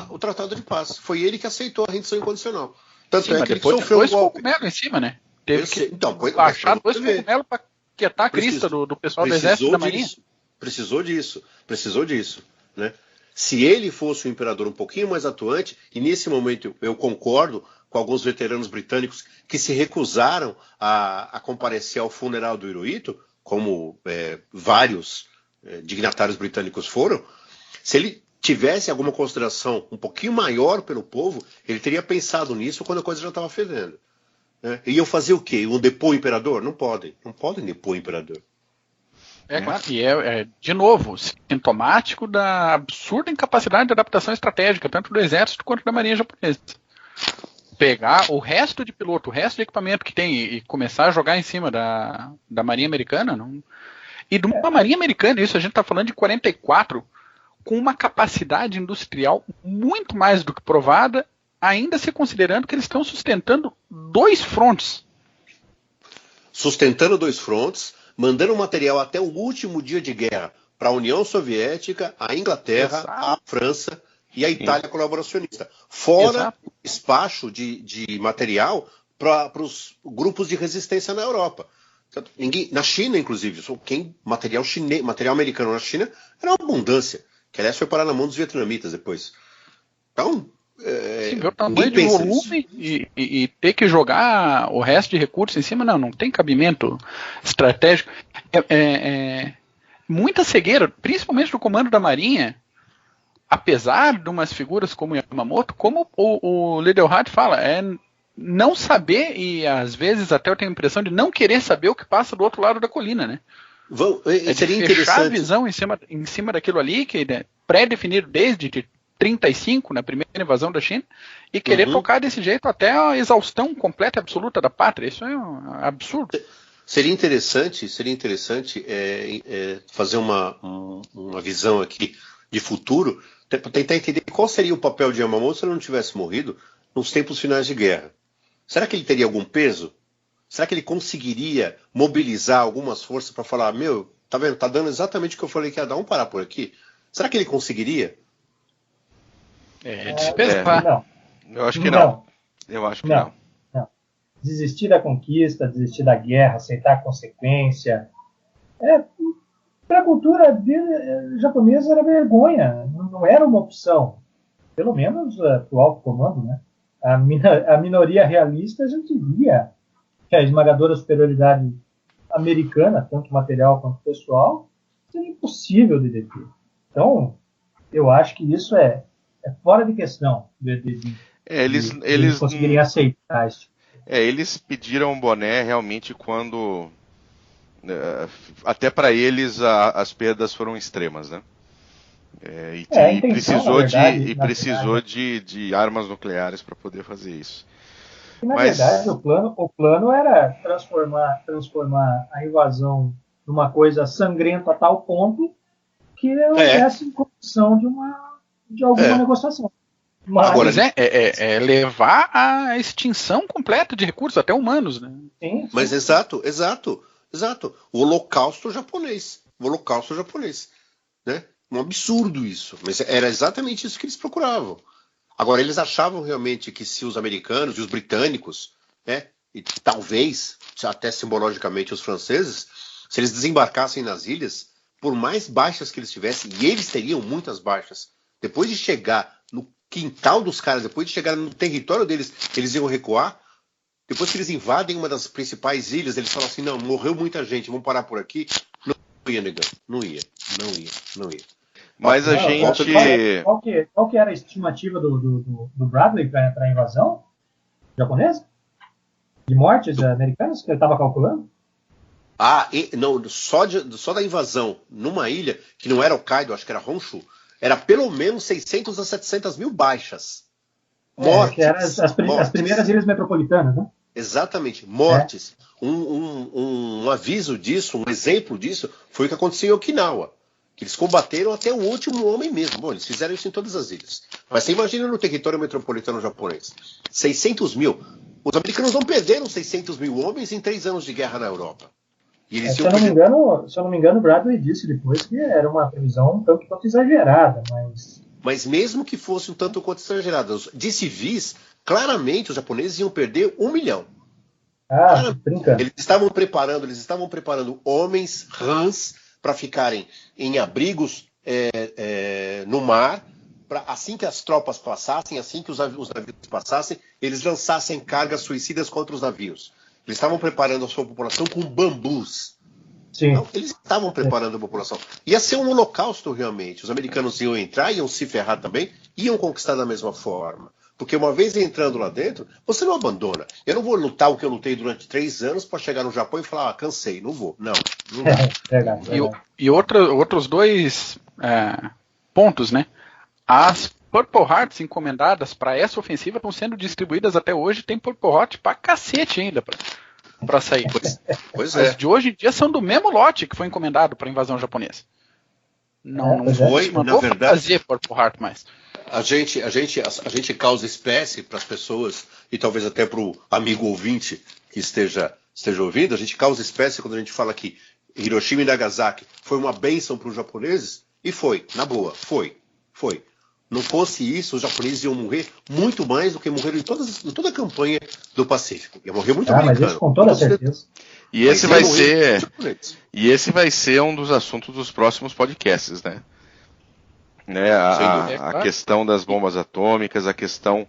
o Tratado de Paz. Foi ele que aceitou a rendição incondicional. Tanto que ele sofreu um golpe. Dois cogumelos em cima, né? Teve que baixar dois cogumelos para quietar a crista do pessoal do exército da marinha. Precisou disso, né? Se ele fosse um imperador um pouquinho mais atuante, e nesse momento eu concordo com alguns veteranos britânicos que se recusaram a comparecer ao funeral do Hirohito, como vários dignatários britânicos foram, se ele tivesse alguma consideração um pouquinho maior pelo povo, ele teria pensado nisso quando a coisa já estava fedendo. Né? E iam fazer o quê? Iam depor o imperador? Não podem depor o imperador. Claro, e de novo, sintomático da absurda incapacidade de adaptação estratégica, tanto do exército quanto da marinha japonesa. Pegar o resto de piloto, o resto de equipamento que tem e começar a jogar em cima da marinha americana, não... E de uma marinha americana, isso a gente está falando de 44, com uma capacidade industrial muito mais do que provada, ainda se considerando que eles estão sustentando 2 frontes. Sustentando 2 frontes, mandando material até o último dia de guerra para a União Soviética, a Inglaterra, Exato. a França e a Itália colaboracionista. Fora Exato. o despacho de material para os grupos de resistência na Europa. Na China, inclusive, material americano na China era uma abundância, que aliás foi parar na mão dos vietnamitas depois. Então, Sim, ver o tamanho de volume e ter que jogar o resto de recursos em cima, não tem cabimento estratégico. Muita cegueira, principalmente do comando da Marinha, apesar de umas figuras como Yamamoto, como o Ledelhard fala, não saber, e às vezes até eu tenho a impressão de não querer saber o que passa do outro lado da colina, né? Seria fechar a interessante. visão em cima daquilo ali, que é pré-definido desde 35, na primeira invasão da China, e querer tocar desse jeito até a exaustão completa e absoluta da pátria. Isso é um absurdo. Seria interessante fazer uma visão aqui de futuro, para tentar entender qual seria o papel de Yamamoto se ele não tivesse morrido nos tempos finais de guerra. Será que ele teria algum peso? Será que ele conseguiria mobilizar algumas forças para falar, tá vendo, tá dando exatamente o que eu falei que ia dar, vamos parar por aqui? Será que ele conseguiria? De se pensar. Não. Eu acho que não. Eu acho que não. Desistir da conquista, desistir da guerra, aceitar a consequência. Para a cultura japonesa era vergonha, não era uma opção. Pelo menos para o alto comando, né? A minoria realista, a gente via que a esmagadora superioridade americana, tanto material quanto pessoal, seria impossível de deter. Então, eu acho que isso é fora de questão eles conseguirem aceitar isso. Eles pediram o boné realmente quando até para eles as perdas foram extremas, né? Precisou de armas nucleares para poder fazer isso. E, na verdade, o plano era transformar a invasão numa coisa sangrenta a tal ponto que houvesse em condição de alguma negociação. Mas, agora, levar à extinção completa de recursos, até humanos, né? Sim. Mas exato. O holocausto japonês. Né? Um absurdo isso. Mas era exatamente isso que eles procuravam. Agora, eles achavam realmente que se os americanos e os britânicos, né, e talvez, até simbologicamente, os franceses, se eles desembarcassem nas ilhas, por mais baixas que eles tivessem, e eles teriam muitas baixas, depois de chegar no quintal dos caras, depois de chegar no território deles, eles iam recuar. Depois que eles invadem uma das principais ilhas, eles falam assim, não, morreu muita gente, vamos parar por aqui. Não ia, negão. Não ia. Mas a gente... Qual que era a estimativa do Bradley para a invasão japonesa? De mortes americanas que ele estava calculando? Só da invasão numa ilha, que não era Hokkaido, acho que era Honshu, era pelo menos 600 a 700 mil baixas. Mortes. Que eram as primeiras ilhas metropolitanas, né? Exatamente, mortes. Um aviso disso, um exemplo disso, foi o que aconteceu em Okinawa. Que eles combateram até o último homem mesmo. Bom, eles fizeram isso em todas as ilhas. Mas você imagina no território metropolitano japonês. 600 mil. Os americanos não perderam 600 mil homens em 3 anos de guerra na Europa. E eles se eu não me engano, o Bradley disse depois que era uma previsão um tanto quanto exagerada. Mas mesmo que fosse um tanto quanto exagerada, de civis, claramente os japoneses iam perder 1 milhão. Brincando. Eles estavam preparando homens, rãs, para ficarem em abrigos no mar, para assim que as tropas passassem, assim que os navios passassem, eles lançassem cargas suicidas contra os navios. Eles estavam preparando a sua população com bambus. Sim. Então, eles estavam preparando a população. Ia ser um holocausto realmente. Os americanos iam entrar, iam se ferrar também, iam conquistar da mesma forma. Porque uma vez entrando lá dentro, você não abandona. Eu não vou lutar o que eu lutei durante 3 anos para chegar no Japão e falar, cansei, não vou. Não dá. Verdade. E outros dois pontos, né? As Purple Hearts encomendadas para essa ofensiva estão sendo distribuídas até hoje. Tem Purple Heart pra cacete ainda para sair. Pois As é. de hoje em dia são do mesmo lote que foi encomendado para a invasão japonesa. Não foi, não na vou verdade. fazer Purple Heart mais. A gente causa espécie para as pessoas e talvez até para o amigo ouvinte que esteja ouvindo, a gente causa espécie quando a gente fala que Hiroshima e Nagasaki foi uma bênção para os japoneses, e foi, na boa, foi. Não fosse isso, os japoneses iam morrer muito mais do que morreram em toda a campanha do Pacífico. Ia morrer muito Mas americano. isso com toda certeza. E esse Mas ia vai morrer ser. muito japonês. E esse vai ser um dos assuntos dos próximos podcasts, né? A questão das bombas atômicas, a questão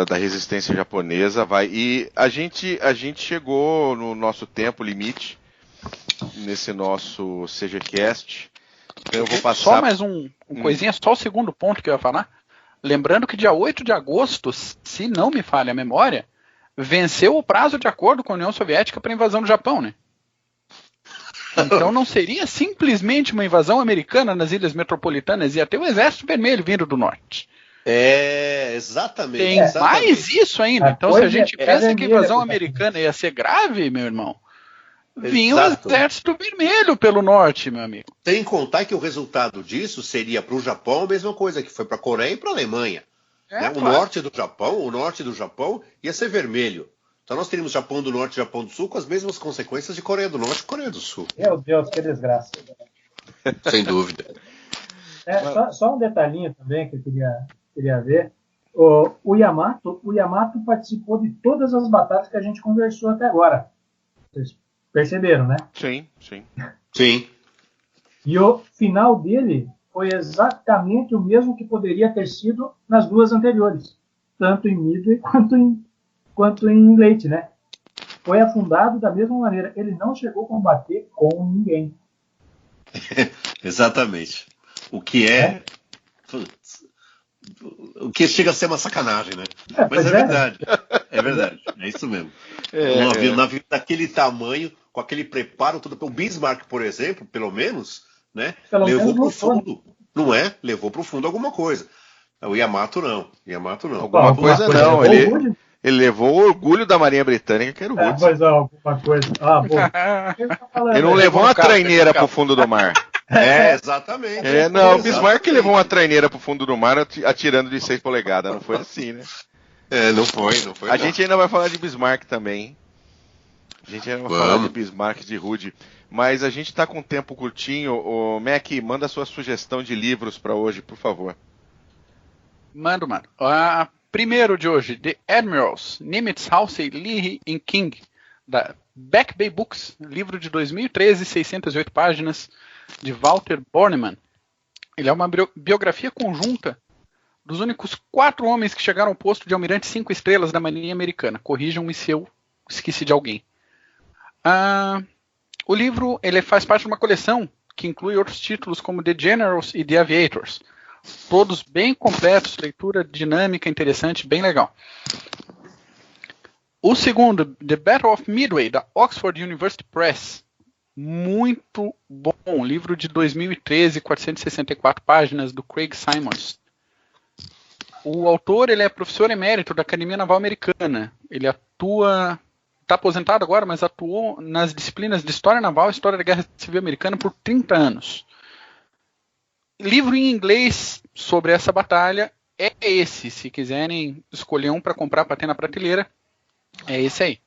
da resistência japonesa vai. E a gente chegou no nosso tempo limite nesse nosso CGCast. Então eu vou passar. Só mais um coisinha, só o segundo ponto que eu ia falar. Lembrando que dia 8 de agosto, se não me falha a memória, venceu o prazo de acordo com a União Soviética para a invasão do Japão, né? Então não seria simplesmente uma invasão americana nas ilhas metropolitanas, ia ter o Exército Vermelho vindo do norte. Exatamente. Tem exatamente. mais isso ainda. A Então se a coisa gente é pensa que a vermelha, invasão porque- americana ia ser grave, meu irmão, vinha o Exato. Exército Vermelho pelo norte, meu amigo. Sem contar que o resultado disso seria para o Japão a mesma coisa que foi para a Coreia e para a Alemanha. Né? Claro. O norte do Japão ia ser vermelho. Então nós teríamos Japão do Norte e Japão do Sul com as mesmas consequências de Coreia do Norte e Coreia do Sul. Meu Deus, que desgraça. Sem dúvida. Só um detalhinho também que eu queria ver. O Yamato participou de todas as batalhas que a gente conversou até agora. Vocês perceberam, né? Sim. Sim. E o final dele foi exatamente o mesmo que poderia ter sido nas duas anteriores, tanto em Midway quanto em Leyte, né? Foi afundado da mesma maneira. Ele não chegou a combater com ninguém. Exatamente. O que é. O que chega a ser uma sacanagem, né? Mas é verdade. É verdade. É isso mesmo. Um navio daquele tamanho, com aquele preparo, tudo. O Bismarck, por exemplo, pelo menos, né? Levou para o fundo. Não é? Levou para o fundo alguma coisa. O Yamato não. Alguma coisa não. Ele levou o orgulho da Marinha Britânica, que era o Hudson. Pois é, alguma coisa. Bom. Ele não levou uma traineira pro fundo do mar. Exatamente. O Bismarck levou uma traineira pro fundo do mar atirando de 6 polegadas. Não foi assim, né? Não foi. A gente ainda vai falar de Bismarck também, hein? A gente ainda vai falar de Bismarck, de Rude. Mas a gente tá com um tempo curtinho. O Mac, manda a sua sugestão de livros para hoje, por favor. Mando. Primeiro de hoje, The Admirals, Nimitz, Halsey, Leahy e King, da Back Bay Books, livro de 2013, 608 páginas, de Walter Bornemann. Ele é uma biografia conjunta dos únicos 4 homens que chegaram ao posto de almirante 5 estrelas da Marinha Americana. Corrijam-me se eu esqueci de alguém. O livro ele faz parte de uma coleção que inclui outros títulos como The Generals e The Aviators. Todos bem completos, leitura dinâmica, interessante, bem legal. O segundo, The Battle of Midway, da Oxford University Press. Muito bom, livro de 2013, 464 páginas, do Craig Simons. O autor ele é professor emérito da Academia Naval Americana. Ele está aposentado agora, mas atuou nas disciplinas de História Naval e História da Guerra Civil Americana por 30 anos. Livro em inglês sobre essa batalha é esse. Se quiserem escolher um para comprar para ter na prateleira, é esse aí.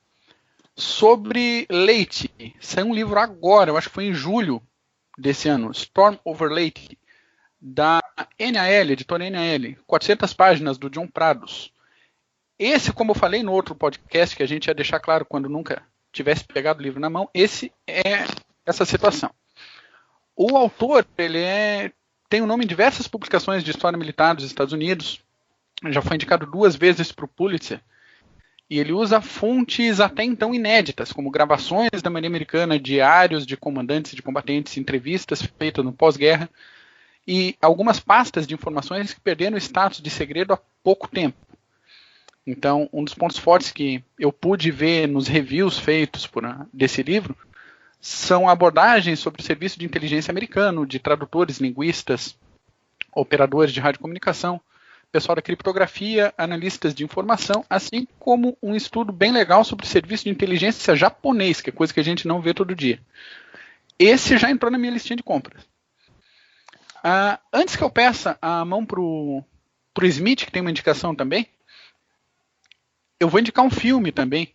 Sobre Leyte, saiu um livro agora, eu acho que foi em julho desse ano, Storm Over Leyte, da NAL, editora NAL, 400 páginas, do John Prados. Esse, como eu falei no outro podcast, que a gente ia deixar claro quando nunca tivesse pegado o livro na mão, esse é essa situação. O autor, tem o nome em diversas publicações de história militar dos Estados Unidos, já foi indicado 2 vezes para o Pulitzer, e ele usa fontes até então inéditas, como gravações da Marinha Americana, diários de comandantes e de combatentes, entrevistas feitas no pós-guerra, e algumas pastas de informações que perderam o status de segredo há pouco tempo. Então, um dos pontos fortes que eu pude ver nos reviews feitos desse livro são abordagens sobre o serviço de inteligência americano, de tradutores, linguistas, operadores de radiocomunicação, pessoal da criptografia, analistas de informação, assim como um estudo bem legal sobre o serviço de inteligência japonês, que é coisa que a gente não vê todo dia. Esse já entrou na minha listinha de compras. Antes que eu peça a mão pro Smith, que tem uma indicação também, eu vou indicar um filme também,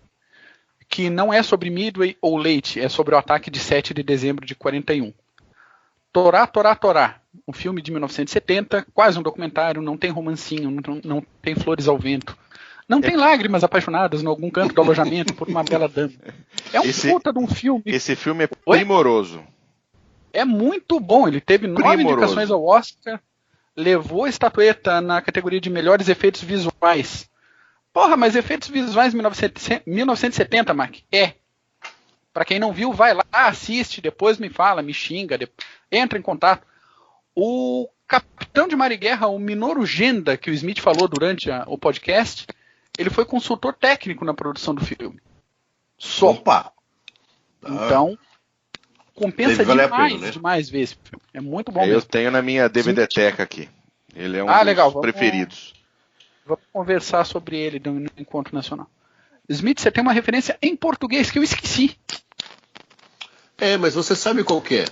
que não é sobre Midway ou Leyte, é sobre o ataque de 7 de dezembro de 41. Torá, Torá, Torá, um filme de 1970, quase um documentário, não tem romancinho, não tem flores ao vento, não tem lágrimas apaixonadas em algum canto do alojamento por uma bela dama. É um puta de um filme. Esse filme é primoroso. É muito bom, ele teve 9 indicações ao Oscar, levou a estatueta na categoria de melhores efeitos visuais. Porra, mas efeitos visuais 1970, Mark? Pra quem não viu, vai lá, assiste, depois me fala, me xinga, entra em contato. O capitão de mar e guerra, o Minoru Genda, que o Smith falou durante o podcast, ele foi consultor técnico na produção do filme. Só. Opa! Então, compensa demais ver esse filme. É muito bom Eu mesmo. tenho na minha DVD-teca aqui. Ele é um dos legal. preferidos. Vamos conversar sobre ele no Encontro Nacional. Smith, você tem uma referência em português que eu esqueci. Mas você sabe qual que é?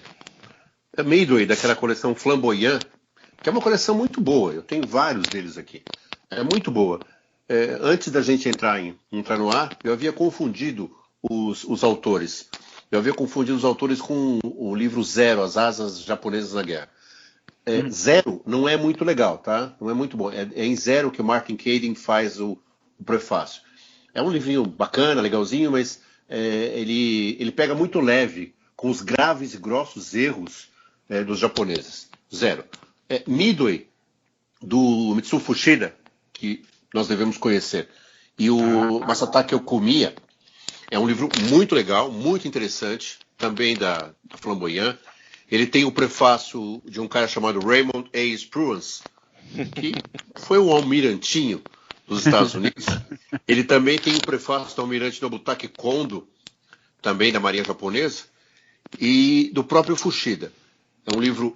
É Midway, daquela coleção Flamboyant, que é uma coleção muito boa. Eu tenho vários deles aqui. É muito boa. Antes da gente entrar no ar, eu havia confundido os autores. Eu havia confundido os autores com o livro Zero, As Asas Japonesas na Guerra. Zero não é muito legal, tá? Não é muito bom. É em Zero que o Martin Caidin faz o prefácio. É um livrinho bacana, legalzinho, mas ele pega muito leve com os graves e grossos erros dos japoneses. Zero. Midway, do Mitsuo Fuchida, que nós devemos conhecer, e o Masatake Okumiya, é um livro muito legal, muito interessante, também da Flamboyant. Ele tem o prefácio de um cara chamado Raymond A. Spruance, que foi um almirantinho dos Estados Unidos. Ele também tem o prefácio do almirante Nobutake Kondo, também da Marinha Japonesa, e do próprio Fuchida. É um livro,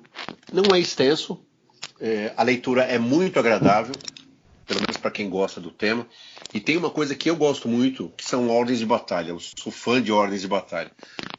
não é extenso, a leitura é muito agradável, pelo menos para quem gosta do tema. E tem uma coisa que eu gosto muito, que são ordens de batalha. Eu sou fã de ordens de batalha.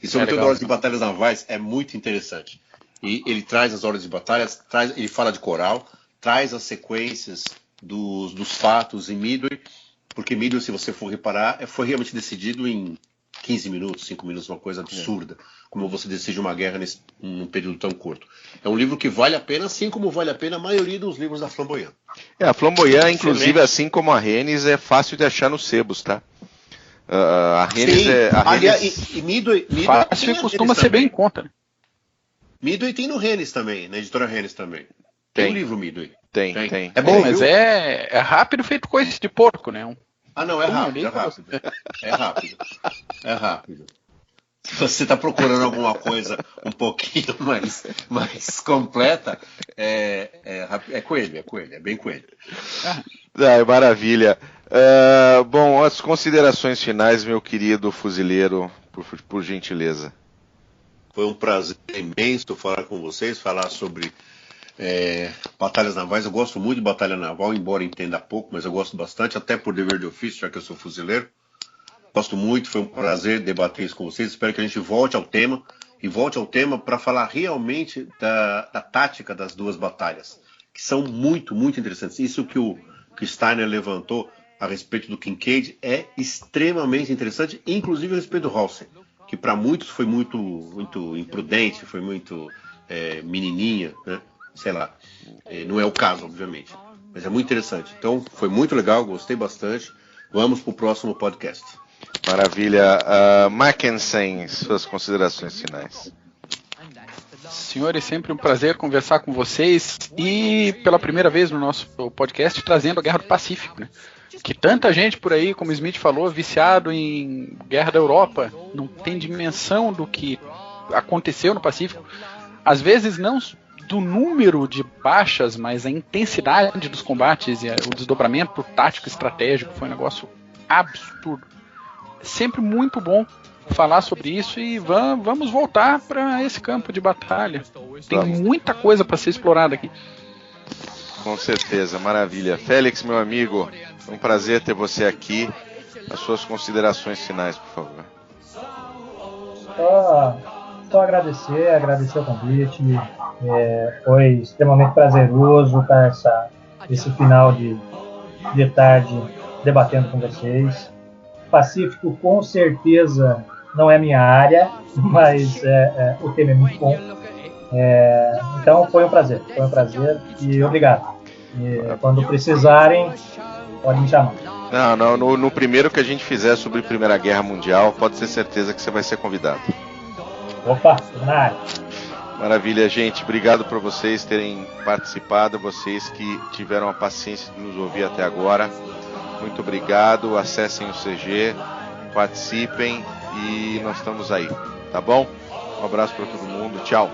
E sobretudo ordens de batalhas navais é muito interessante. E ele traz as ordens de batalha, ele fala de coral, traz as sequências dos fatos em Midway, porque Midway, se você for reparar, foi realmente decidido em 15 minutos, 5 minutos, uma coisa absurda, como você decide uma guerra num período tão curto. É um livro que vale a pena, assim como vale a pena a maioria dos livros da Flamboyant. A Flamboyant, inclusive, assim como a Rennes, é fácil de achar nos sebos, tá? A Rennes e Midway fácil costuma ser bem em conta, né? Midway tem no Rennes também, na editora Rennes também. Tem um livro Midway. Tem. É bom, mas é rápido feito coisa de porco, né? Não, é rápido. Se você está procurando alguma coisa um pouquinho mais completa, é coelho, é bem coelho. Maravilha. Bom, as considerações finais, meu querido fuzileiro, por gentileza. Foi um prazer imenso falar com vocês, falar sobre batalhas navais. Eu gosto muito de batalha naval, embora entenda pouco, mas eu gosto bastante, até por dever de ofício, já que eu sou fuzileiro. Gosto muito, foi um prazer debater isso com vocês. Espero que a gente volte ao tema, e volte ao tema para falar realmente da tática das duas batalhas, que são muito, muito interessantes. Isso que o Steiner levantou a respeito do Kinkaid é extremamente interessante, inclusive a respeito do Halsey, que para muitos foi muito, muito imprudente, foi muito menininha, né? Sei lá, não é o caso, obviamente, mas é muito interessante. Então, foi muito legal, gostei bastante. Vamos para o próximo podcast. Maravilha. Mackensen, suas considerações finais. Senhores, sempre um prazer conversar com vocês e pela primeira vez no nosso podcast trazendo a Guerra do Pacífico, né? Que tanta gente por aí, como o Smith falou, viciado em Guerra da Europa, não tem dimensão do que aconteceu no Pacífico. Às vezes não do número de baixas, mas a intensidade dos combates e o desdobramento tático e estratégico foi um negócio absurdo. Sempre muito bom falar sobre isso e vamos voltar para esse campo de batalha. Tem muita coisa para ser explorada aqui. Com certeza, maravilha. Félix, meu amigo, é um prazer ter você aqui. As suas considerações finais, por favor. Só agradecer o convite. Foi extremamente prazeroso estar esse final de tarde debatendo com vocês. Pacífico, com certeza, não é minha área, mas o tema é muito bom. Então foi um prazer e obrigado. E quando precisarem, pode me chamar. Não, no primeiro que a gente fizer sobre Primeira Guerra Mundial, pode ter certeza que você vai ser convidado. Opa, na área. Maravilha, gente. Obrigado por vocês terem participado, vocês que tiveram a paciência de nos ouvir até agora. Muito obrigado. Acessem o CG, participem e nós estamos aí, tá bom? Um abraço para todo mundo. Tchau.